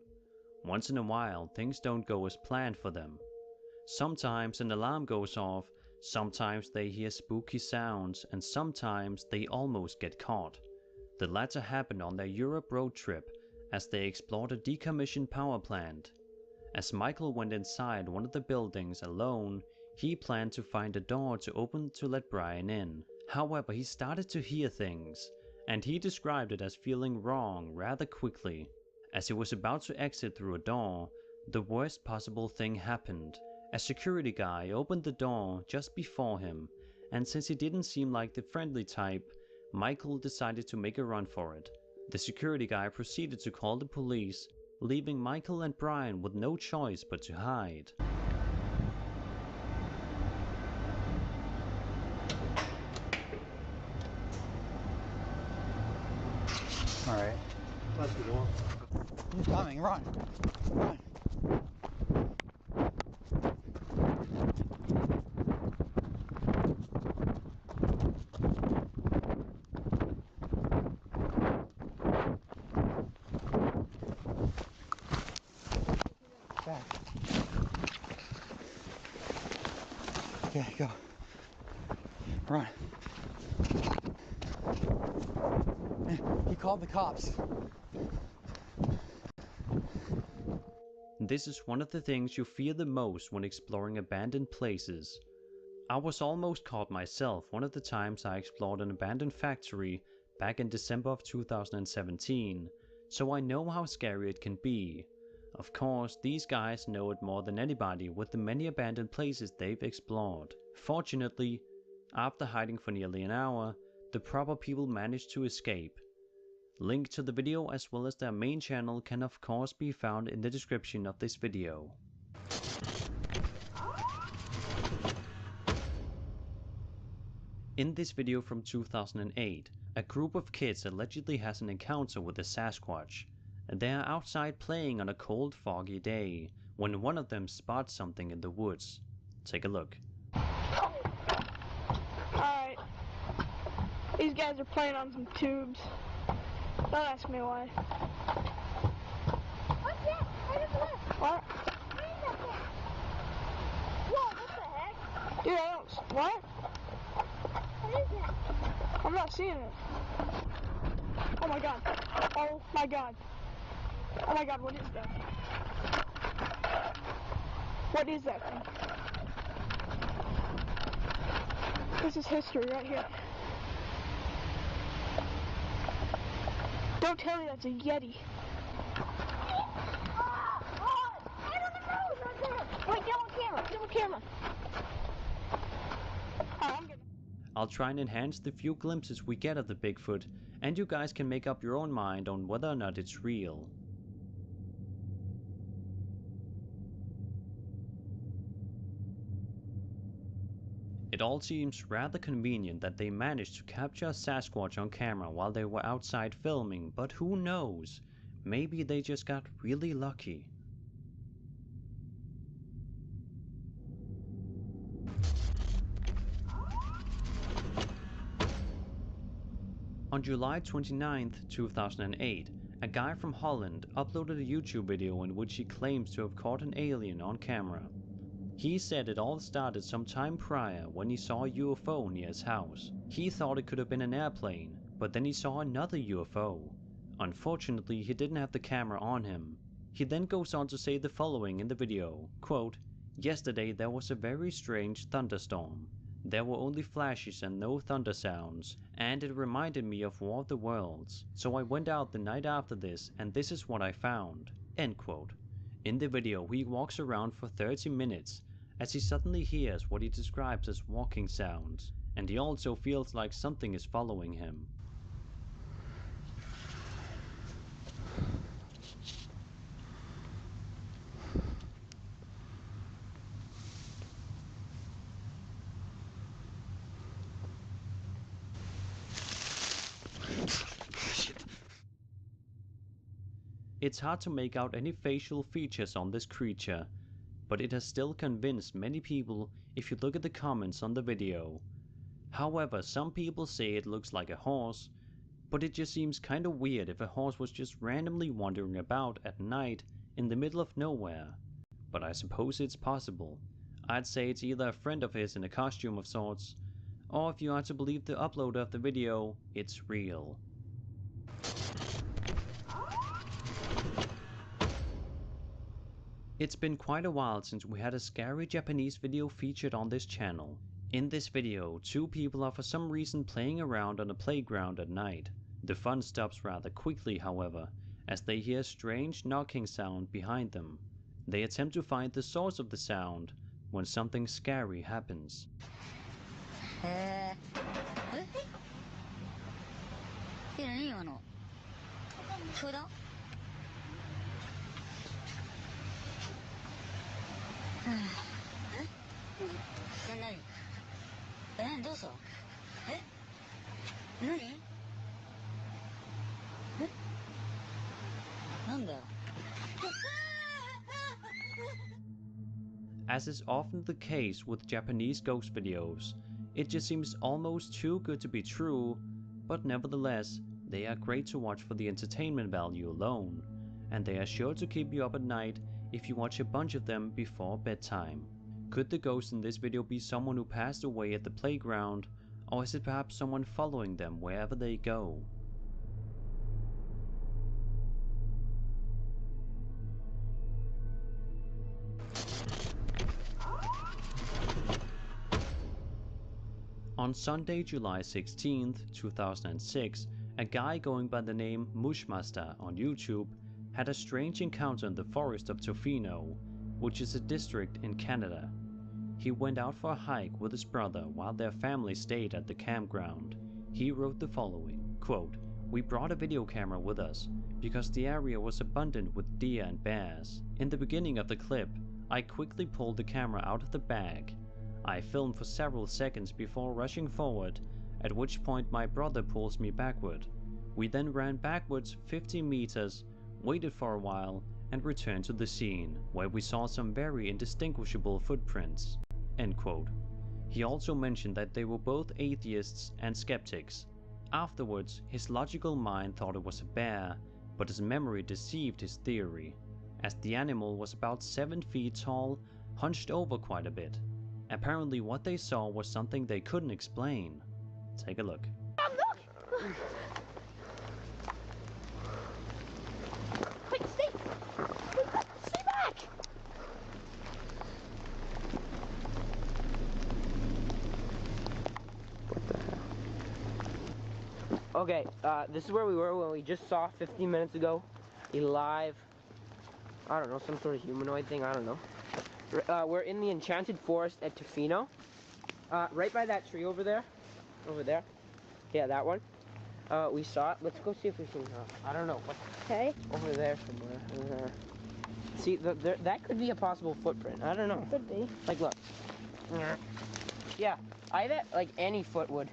Once in a while, things don't go as planned for them. Sometimes an alarm goes off, sometimes they hear spooky sounds, and sometimes they almost get caught. The latter happened on their Europe road trip, as they explored a decommissioned power plant. As Michael went inside one of the buildings alone, he planned to find a door to open to let Brian in. However, he started to hear things, and he described it as feeling wrong rather quickly. As he was about to exit through a door, the worst possible thing happened. A security guy opened the door just before him, and since he didn't seem like the friendly type, Michael decided to make a run for it. The security guy proceeded to call the police, leaving Michael and Brian with no choice but to hide. Alright. Let's go on. He's coming, run. Run. Back. Okay, go. Run. He called the cops. This is one of the things you fear the most when exploring abandoned places. I was almost caught myself one of the times I explored an abandoned factory back in December of 2017, so I know how scary it can be. Of course, these guys know it more than anybody with the many abandoned places they've explored. Fortunately, after hiding for nearly an hour, the Proper People managed to escape. Link to the video as well as their main channel can of course be found in the description of this video. In this video from 2008, a group of kids allegedly has an encounter with a Sasquatch. They are outside playing on a cold, foggy day, when one of them spots something in the woods. Take a look. Alright. These guys are playing on some tubes. Don't ask me why. What's that? Right over there. What? What is that thing? Whoa, what the heck? Dude, I don't... What? What is that? I'm not seeing it. Oh my god. Oh my god. Oh my god, what is that? What is that thing? This is history right here. Don't tell me that's a Yeti. Wait, get on camera. Get on camera. I'll try and enhance the few glimpses we get of the Bigfoot, and you guys can make up your own mind on whether or not it's real. It all seems rather convenient that they managed to capture a Sasquatch on camera while they were outside filming, but who knows? Maybe they just got really lucky. On July 29, 2008, a guy from Holland uploaded a YouTube video in which he claims to have caught an alien on camera. He said it all started some time prior when he saw a UFO near his house. He thought it could have been an airplane, but then he saw another UFO. Unfortunately, he didn't have the camera on him. He then goes on to say the following in the video, quote, "Yesterday there was a very strange thunderstorm. There were only flashes and no thunder sounds, and it reminded me of War of the Worlds. So I went out the night after this, and this is what I found." End quote. In the video, he walks around for 30 minutes, as he suddenly hears what he describes as walking sounds, and he also feels like something is following him. It's hard to make out any facial features on this creature. but it has still convinced many people if you look at the comments on the video. However, some people say it looks like a horse, but it just seems kinda weird if a horse was just randomly wandering about at night in the middle of nowhere. But I suppose it's possible. I'd say it's either a friend of his in a costume of sorts, or if you are to believe the uploader of the video, it's real. It's been quite a while since we had a scary Japanese video featured on this channel. In this video, two people are for some reason playing around on a playground at night. The fun stops rather quickly, however, as they hear a strange knocking sound behind them. They attempt to find the source of the sound when something scary happens. As is often the case with Japanese ghost videos, it just seems almost too good to be true, but nevertheless, they are great to watch for the entertainment value alone, and they are sure to keep you up at night if you watch a bunch of them before bedtime. Could the ghost in this video be someone who passed away at the playground, or is it perhaps someone following them wherever they go? On Sunday, July 16th, 2006, a guy going by the name Mushmaster on YouTube had a strange encounter in the forest of Tofino, which is a district in Canada. He went out for a hike with his brother while their family stayed at the campground. He wrote the following, quote, "We brought a video camera with us because the area was abundant with deer and bears. In the beginning of the clip, I quickly pulled the camera out of the bag. I filmed for several seconds before rushing forward, at which point my brother pulls me backward. We then ran backwards 50 meters, waited for a while, and returned to the scene, where we saw some very indistinguishable footprints." End quote. He also mentioned that they were both atheists and skeptics. Afterwards, his logical mind thought it was a bear, but his memory deceived his theory, as the animal was about 7 feet tall, hunched over quite a bit. Apparently what they saw was something they couldn't explain. Take a look. Wait, stay! Stay back! Okay, this is where we were when we just saw 15 minutes ago a live, I don't know, some sort of humanoid thing, I don't know. We're in the enchanted forest at Tofino, right by that tree over there. Yeah, that one. We saw it. Let's go see if we can, I don't know. Okay. Over there somewhere. See, that could be a possible footprint. I don't know. Could be. Like, look. Yeah, I bet, like, any foot would,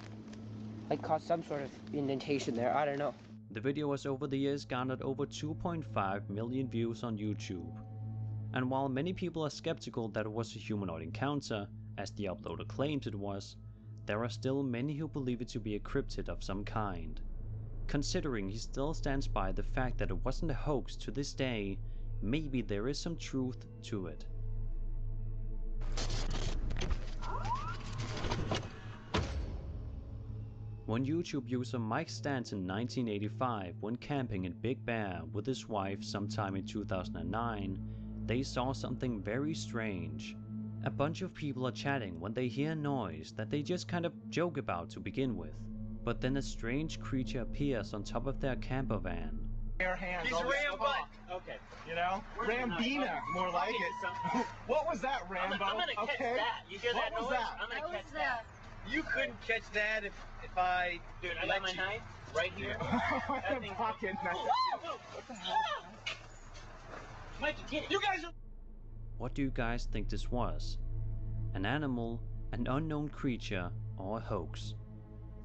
like, cause some sort of indentation there. I don't know. The video has over the years garnered over 2.5 million views on YouTube. And while many people are skeptical that it was a humanoid encounter, as the uploader claims it was, there are still many who believe it to be a cryptid of some kind. Considering he still stands by the fact that it wasn't a hoax to this day, maybe there is some truth to it. When YouTube user Mike Stanton in 1985 went camping in Big Bear with his wife sometime in 2009, they saw something very strange. A bunch of people are chatting when they hear a noise that they just kind of joke about to begin with. But then a strange creature appears on top of their camper van. He's Rambo. Okay, you know? Rambina, more like it. What was that, Rambo? I'm gonna catch that. You hear that noise? I'm gonna catch that. You couldn't catch that if I... Dude, I got my knife right here. That thing's pocket knife. What the hell? Mikey, get it. You guys are... What do you guys think this was? An animal, an unknown creature, or a hoax?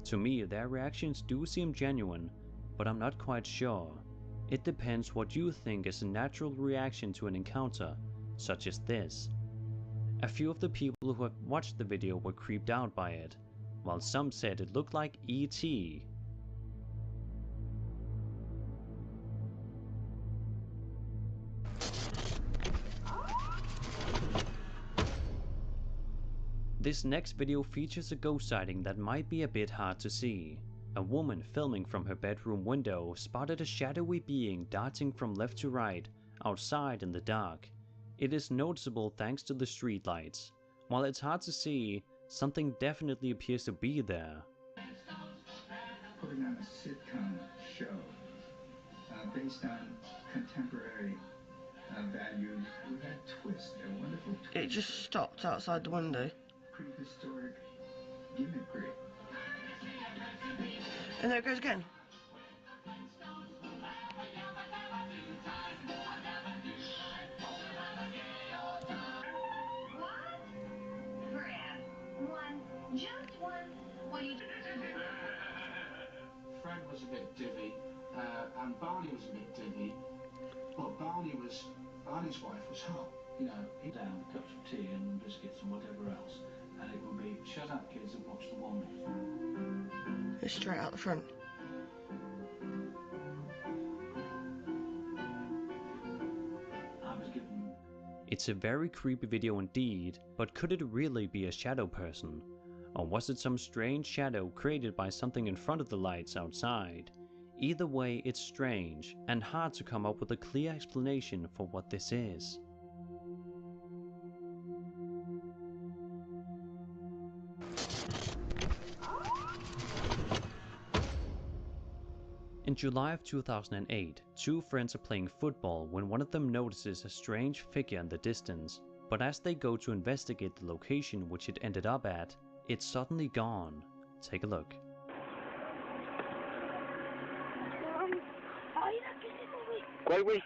To me, their reactions do seem genuine, but I'm not quite sure. It depends what you think is a natural reaction to an encounter, such as this. A few of the people who have watched the video were creeped out by it, while some said it looked like E.T. This next video features a ghost sighting that might be a bit hard to see. A woman filming from her bedroom window spotted a shadowy being darting from left to right outside in the dark. It is noticeable thanks to the street lights. While it's hard to see, something definitely appears to be there. Putting on a sitcom show based on contemporary values with that twist, a wonderful twist. It just stopped outside the window. Prehistoric gimmickry. And there it goes again. Fred was a bit divvy, and Barney was a bit divvy, but Barney's wife was hot. You know, he'd down cups of tea and biscuits and whatever else, and it would be shut up kids and watch the woman. It's straight out the front. I was given. It's a very creepy video indeed, but could it really be a shadow person? Or was it some strange shadow created by something in front of the lights outside? Either way, it's strange and hard to come up with a clear explanation for what this is. In July of 2008, two friends are playing football when one of them notices a strange figure in the distance, but as they go to investigate the location which it ended up at, it's suddenly gone. Take a look. ¿Cuál, güey?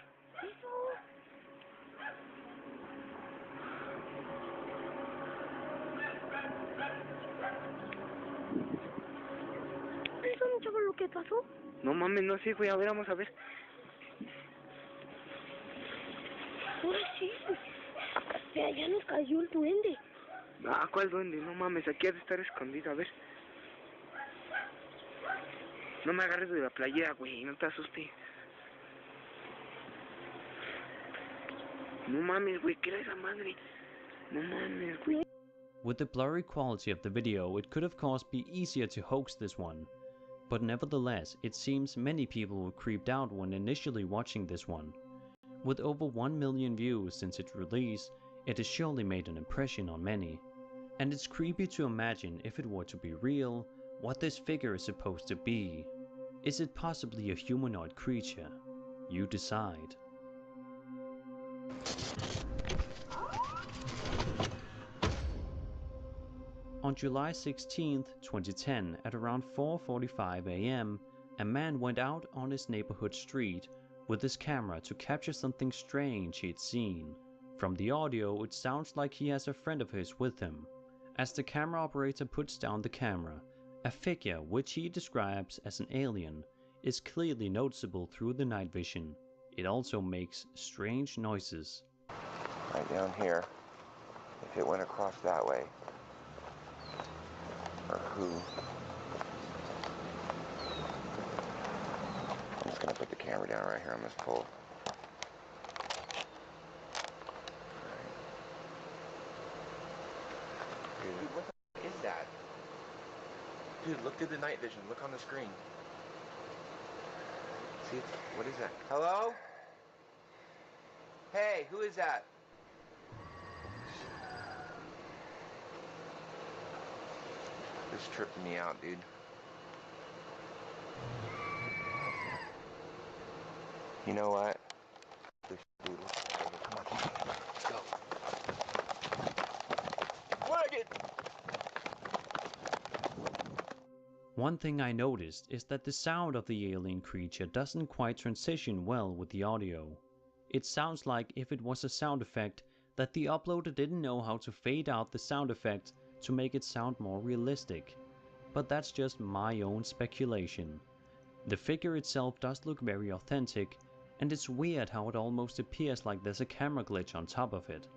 ¿Eso no sabes lo que pasó? No mames, no sé, güey. A ver, vamos a ver. Ahora sí. Mira, ya nos cayó el duende. Ah, ¿cuál duende? No mames, aquí ha de estar escondido, a ver. No me agarres de la playera, güey, no te asustes. No mames, güey, ¿qué era esa madre? No mames, güey. With the blurry quality of the video, it could of course be easier to hoax this one. But nevertheless, it seems many people were creeped out when initially watching this one. With over 1 million views since its release, it has surely made an impression on many. And it's creepy to imagine, if it were to be real, what this figure is supposed to be. Is it possibly a humanoid creature? You decide. On July 16, 2010, at around 4:45 AM, a man went out on his neighborhood street with his camera to capture something strange he'd seen. From the audio, it sounds like he has a friend of his with him. As the camera operator puts down the camera, a figure, which he describes as an alien, is clearly noticeable through the night vision. It also makes strange noises. Right down here, if it went across that way, or who. I'm just gonna put the camera down right here on this pole. Dude, what the f is that? Dude, look through the night vision. Look on the screen. See, what is that? Hello? Hey, who is that? This is tripping me out, dude. You know what? Dude, come on. Let's go. One thing I noticed is that the sound of the alien creature doesn't quite transition well with the audio. It sounds like if it was a sound effect that the uploader didn't know how to fade out the sound effect to make it sound more realistic. But that's just my own speculation. The figure itself does look very authentic, and it's weird how it almost appears like there's a camera glitch on top of it.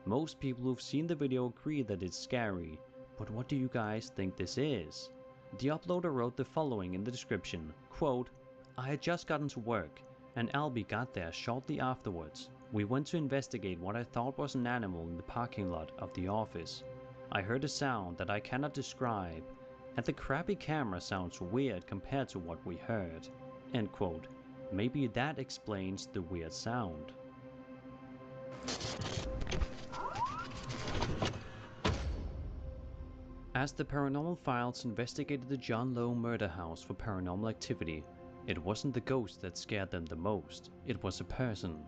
Most people who've seen the video agree that it's scary, but what do you guys think this is? The uploader wrote the following in the description, quote, "I had just gotten to work, and Albie got there shortly afterwards. We went to investigate what I thought was an animal in the parking lot of the office. I heard a sound that I cannot describe, and the crappy camera sounds weird compared to what we heard." End quote. Maybe that explains the weird sound. As the Paranormal Files investigated the John Lowe murder house for paranormal activity, it wasn't the ghost that scared them the most, it was a person.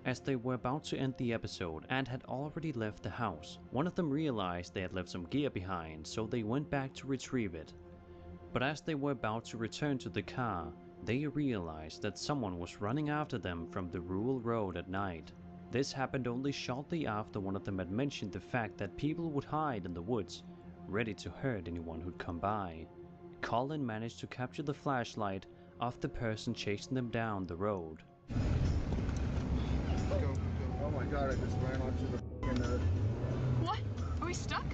As they were about to end the episode and had already left the house, one of them realized they had left some gear behind, so they went back to retrieve it. But as they were about to return to the car, they realized that someone was running after them from the rural road at night. This happened only shortly after one of them had mentioned the fact that people would hide in the woods, ready to hurt anyone who'd come by. Colin managed to capture the flashlight of the person chasing them down the road. Oh my god, I just ran onto the f***ing What? Are we stuck?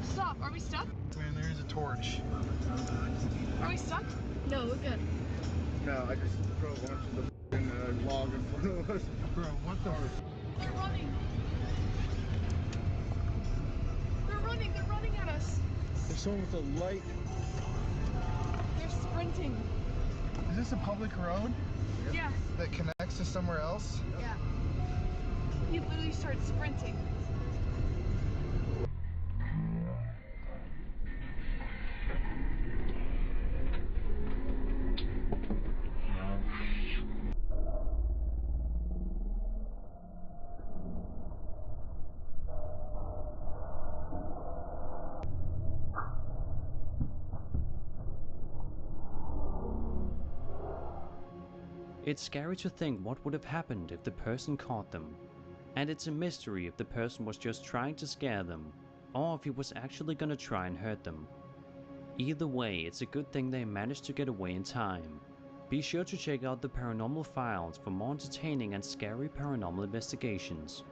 Stop, are we stuck? Man, there's a torch. Are we stuck? No, we're good. No, I just drove onto the f***ing log in front of us. Bro, what the f***? They're running. They're running at us. There's someone with a light. They're sprinting. Is this a public road? Yes. That connects to somewhere else? Yeah. He literally started sprinting. It's scary to think what would have happened if the person caught them. And it's a mystery if the person was just trying to scare them, or if he was actually gonna try and hurt them. Either way, it's a good thing they managed to get away in time. Be sure to check out the Paranormal Files for more entertaining and scary paranormal investigations.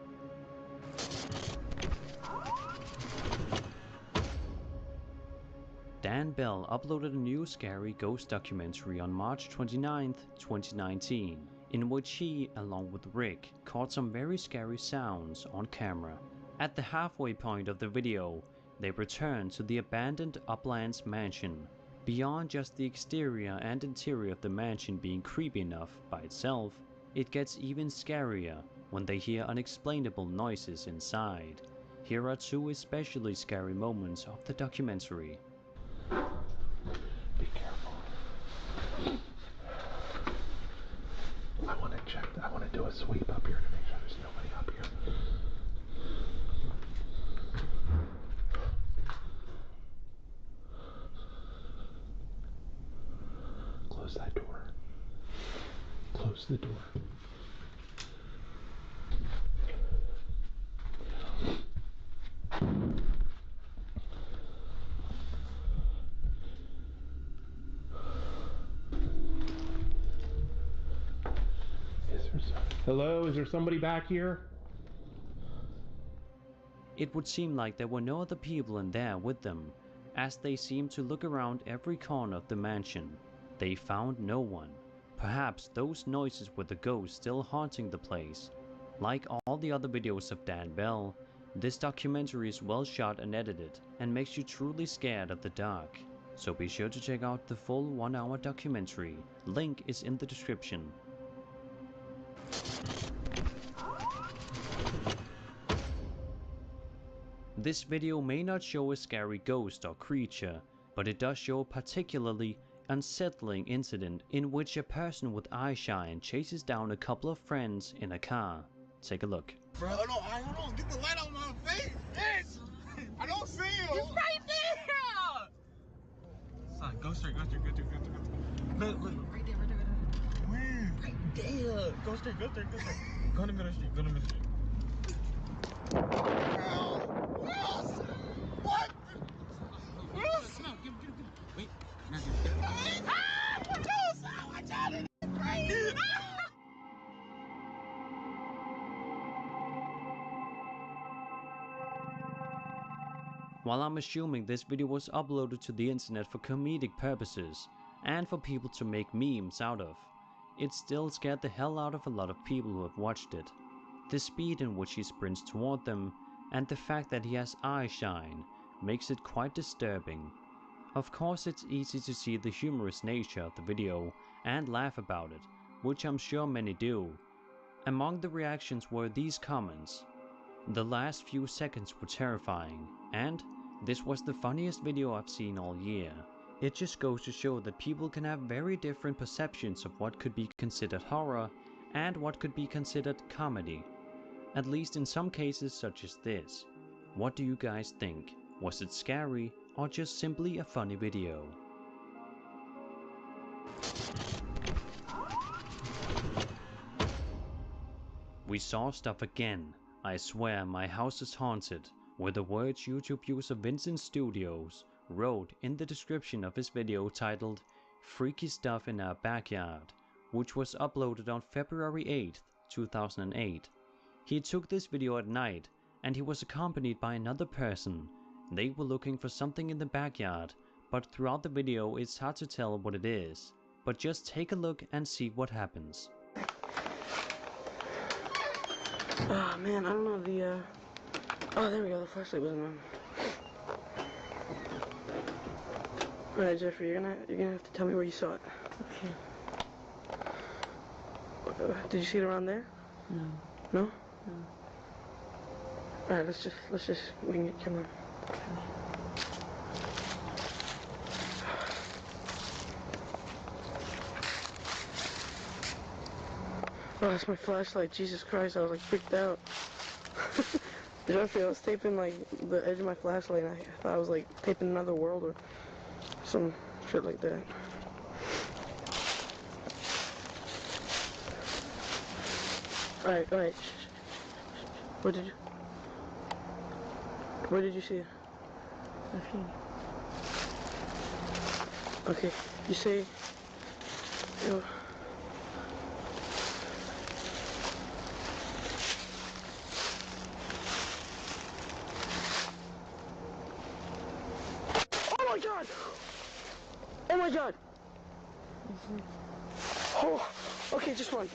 Dan Bell uploaded a new scary ghost documentary on March 29, 2019, in which he, along with Rick, caught some very scary sounds on camera. At the halfway point of the video, they return to the abandoned Uplands mansion. Beyond just the exterior and interior of the mansion being creepy enough by itself, it gets even scarier when they hear unexplainable noises inside. Here are two especially scary moments of the documentary. Be careful. I want to do a sweep up here to make sure there's nobody up here. Close that door. Close the door. Hello, is there somebody back here? It would seem like there were no other people in there with them, as they seemed to look around every corner of the mansion. They found no one. Perhaps those noises were the ghosts still haunting the place. Like all the other videos of Dan Bell, this documentary is well shot and edited, and makes you truly scared of the dark. So be sure to check out the full 1-hour documentary. Link is in the description. This video may not show a scary ghost or creature, but it does show a particularly unsettling incident in which a person with eyeshine chases down a couple of friends in a car. Take a look. Bro, hold on, get the light on my face, bitch! I don't see you! He's right there! Son, go straight. Look. Right there. Where? Right there. Go straight. Go to the middle street. What? Wait. Watch out! It's crazy! While I'm assuming this video was uploaded to the internet for comedic purposes and for people to make memes out of, it still scared the hell out of a lot of people who have watched it. The speed in which he sprints toward them and the fact that he has eye shine makes it quite disturbing. Of course, it's easy to see the humorous nature of the video and laugh about it, which I'm sure many do. Among the reactions were these comments: "The last few seconds were terrifying," and "This was the funniest video I've seen all year." It just goes to show that people can have very different perceptions of what could be considered horror and what could be considered comedy. At least in some cases such as this. What do you guys think? Was it scary or just simply a funny video? We saw stuff again. I swear my house is haunted, were the words YouTube user Vincent Studios wrote in the description of his video titled "Freaky Stuff in Our Backyard," which was uploaded on February 8th, 2008. He took this video at night and he was accompanied by another person. They were looking for something in the backyard, but throughout the video it's hard to tell what it is. But just take a look and see what happens. Oh man, I don't know the oh, there we go, the flashlight wasn't on. Alright, Jeffrey, you're gonna have to tell me where you saw it. Okay. Did you see it around there? No. No? No. Alright, let's just wing it, come on. Oh, that's my flashlight. Jesus Christ, I was like freaked out. Jeffrey, I was taping like the edge of my flashlight and I thought I was like taping another world or some shit like that. Alright. Where did you see it? Okay, you say... Yo. Oh my god! Oh my god! Oh, okay, just one.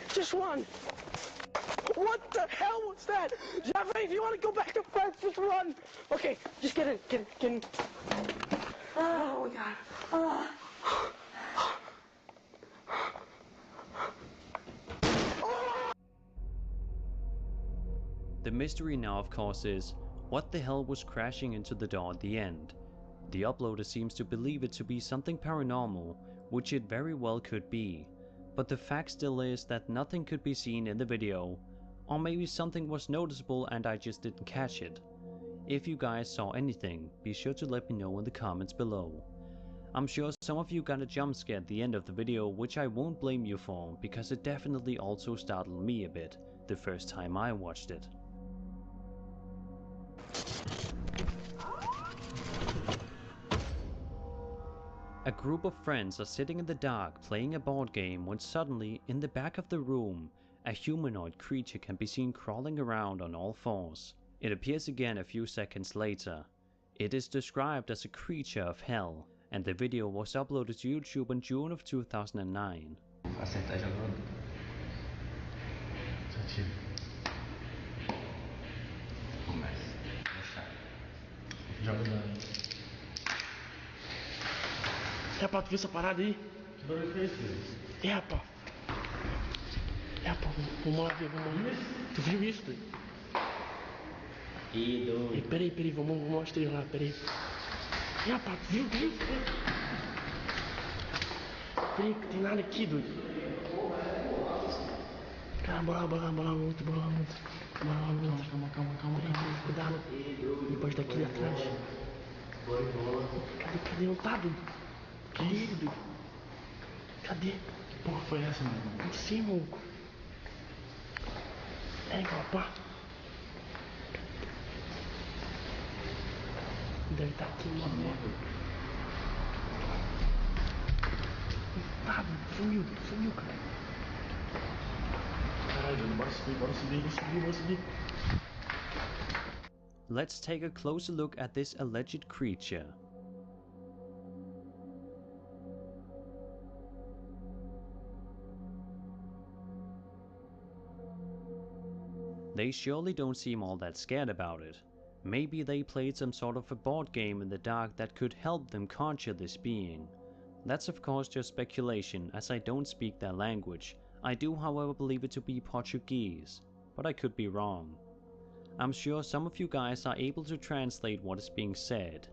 What the hell was that? Jeffrey, if you want to go back to France, just run. Okay, just get in. Oh my god. Oh. The mystery now of course is, what the hell was crashing into the door at the end? The uploader seems to believe it to be something paranormal, which it very well could be, but the fact still is that nothing could be seen in the video, or maybe something was noticeable and I just didn't catch it. If you guys saw anything, be sure to let me know in the comments below. I'm sure some of you got a jump scare at the end of the video, which I won't blame you for, because it definitely also startled me a bit the first time I watched it. A group of friends are sitting in the dark playing a board game when suddenly, in the back of the room, a humanoid creature can be seen crawling around on all fours. It appears again a few seconds later. It is described as a creature of hell, and the video was uploaded to YouTube in June of 2009. É, rapaz, tu viu essa parada aí? Que barulho foi esse? É, rapaz. É, rapaz, vamos lá ver, vamos lá. Tu viu isso, doido? E doido. Peraí, vamos mostrar ele lá, peraí. É, rapaz, tu viu isso? Peraí, que tem nada aqui, doido. Caramba, bora lá, muito. Calma. Cuidado. Depois daquele atrás. Cadê? Não tá, doido? Cadê ele, doido? Cadê? Que porra foi essa, mano? Não sei, mano. É, rapaz. Deve estar aqui, mano. Tá, sumiu, cara. Caralho, bora subir. Let's take a closer look at this alleged creature. They surely don't seem all that scared about it. Maybe they played some sort of a board game in the dark that could help them conjure this being. That's of course just speculation, as I don't speak their language. I do however believe it to be Portuguese, but I could be wrong. I'm sure some of you guys are able to translate what is being said.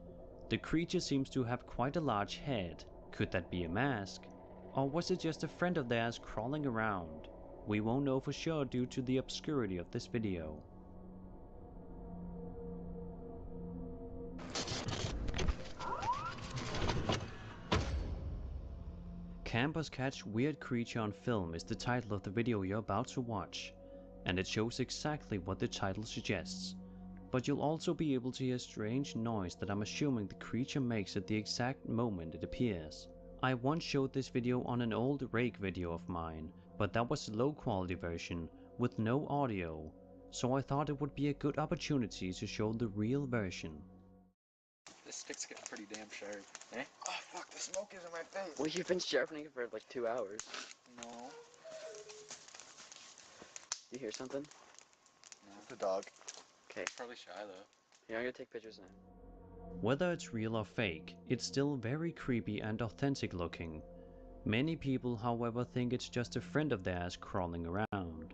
The creature seems to have quite a large head. Could that be a mask? Or was it just a friend of theirs crawling around? We won't know for sure due to the obscurity of this video. Campers Catch Weird Creature on Film is the title of the video you're about to watch, and it shows exactly what the title suggests. But you'll also be able to hear a strange noise that I'm assuming the creature makes at the exact moment it appears. I once showed this video on an old rake video of mine, but that was a low quality version with no audio, so I thought it would be a good opportunity to show the real version. This stick's getting pretty damn sharp. Eh? Oh fuck, the smoke is in my face. Well, you've been sharpening it for like 2 hours. No. You hear something? No. It's a dog. Okay. Probably shy though. Yeah, I'm gonna take pictures now. Whether it's real or fake, it's still very creepy and authentic looking. Many people, however, think it's just a friend of theirs crawling around.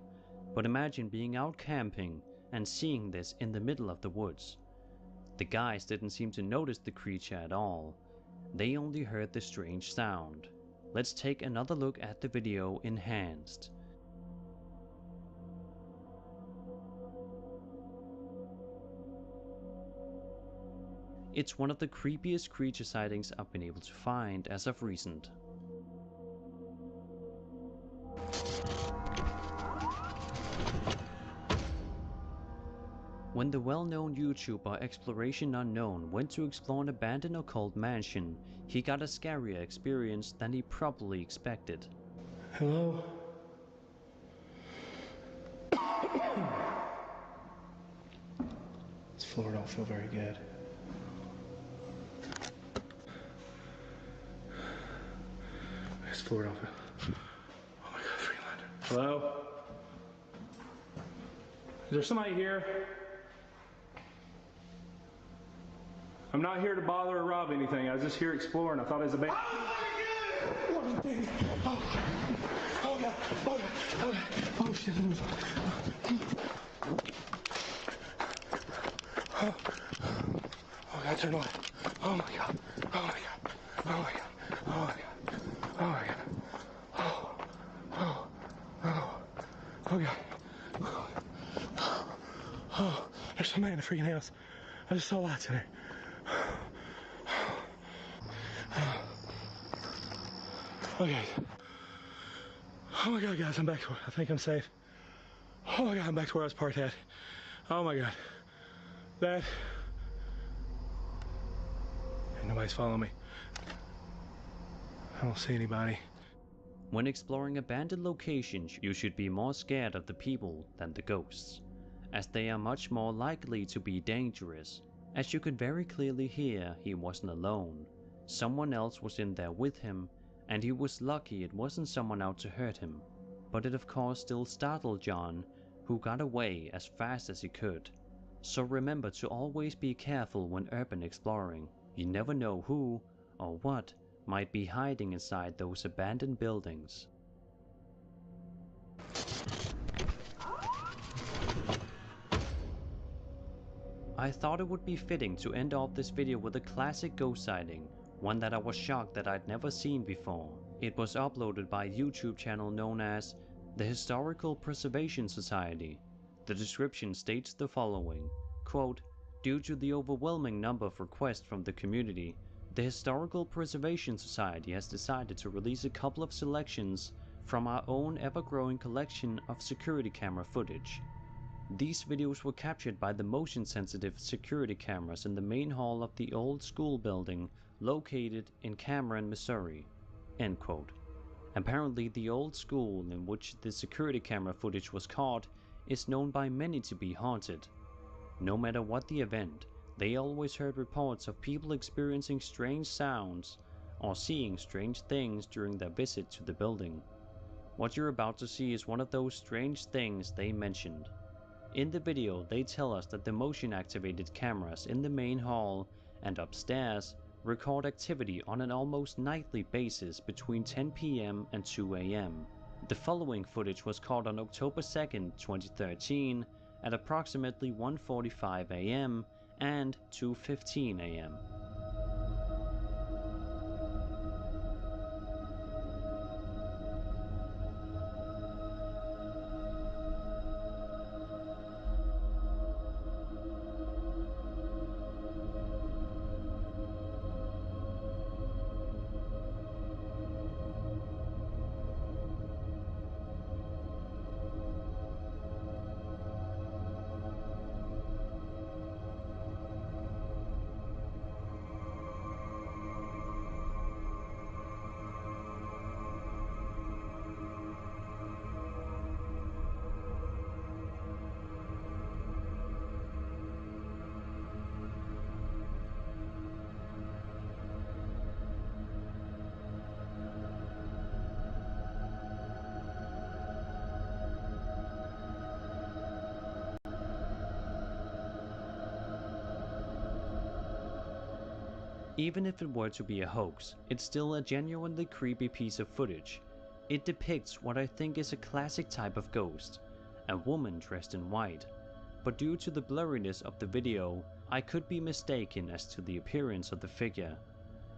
But imagine being out camping and seeing this in the middle of the woods. The guys didn't seem to notice the creature at all. They only heard the strange sound. Let's take another look at the video enhanced. It's one of the creepiest creature sightings I've been able to find as of recent. When the well-known YouTuber Exploration Unknown went to explore an abandoned occult mansion, he got a scarier experience than he probably expected. Hello? This floor don't feel very good. This floor don't feel... Oh my god, 3 lantern. Hello? Is there somebody here? I'm not here to bother or rob anything. I was just here exploring. I thought it was a band. Oh god. Oh god. Oh god. Oh shit. Oh god, turn away. Oh my god. Oh my god. Oh my god. Oh my god. Oh my god. Oh god. Oh, there's somebody in the freaking house. I just saw lights in there. Okay. Oh my god, guys, I'm back to where I think I'm safe. Oh my god, I'm back to where I was parked at. Oh my god. That... And nobody's following me. I don't see anybody. When exploring abandoned locations, you should be more scared of the people than the ghosts, as they are much more likely to be dangerous. As you could very clearly hear, he wasn't alone. Someone else was in there with him, and he was lucky it wasn't someone out to hurt him. But it of course still startled John, who got away as fast as he could. So remember to always be careful when urban exploring. You never know who or what might be hiding inside those abandoned buildings. I thought it would be fitting to end off this video with a classic ghost sighting, one that I was shocked that I'd never seen before. It was uploaded by a YouTube channel known as the Historical Preservation Society. The description states the following, quote, "Due to the overwhelming number of requests from the community, the Historical Preservation Society has decided to release a couple of selections from our own ever-growing collection of security camera footage. These videos were captured by the motion-sensitive security cameras in the main hall of the old school building located in Cameron, Missouri." End quote. Apparently the old school in which the security camera footage was caught is known by many to be haunted. No matter what the event, they always heard reports of people experiencing strange sounds or seeing strange things during their visit to the building. What you're about to see is one of those strange things they mentioned. In the video, they tell us that the motion-activated cameras in the main hall and upstairs record activity on an almost nightly basis between 10 PM and 2 AM. The following footage was caught on October 2nd, 2013 at approximately 1:45 AM and 2:15 AM. Even if it were to be a hoax, it's still a genuinely creepy piece of footage. It depicts what I think is a classic type of ghost, a woman dressed in white. But due to the blurriness of the video, I could be mistaken as to the appearance of the figure.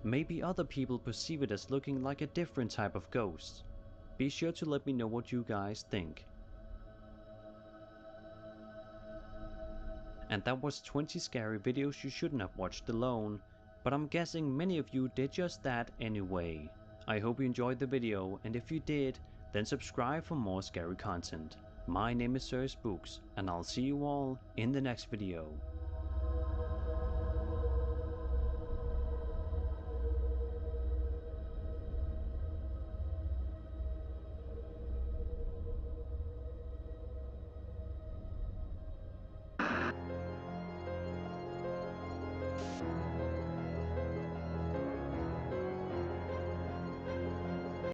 Maybe other people perceive it as looking like a different type of ghost. Be sure to let me know what you guys think. And that was 20 scary videos you shouldn't have watched alone. But I'm guessing many of you did just that anyway. I hope you enjoyed the video, and if you did, then subscribe for more scary content. My name is SilverWolf, and I'll see you all in the next video.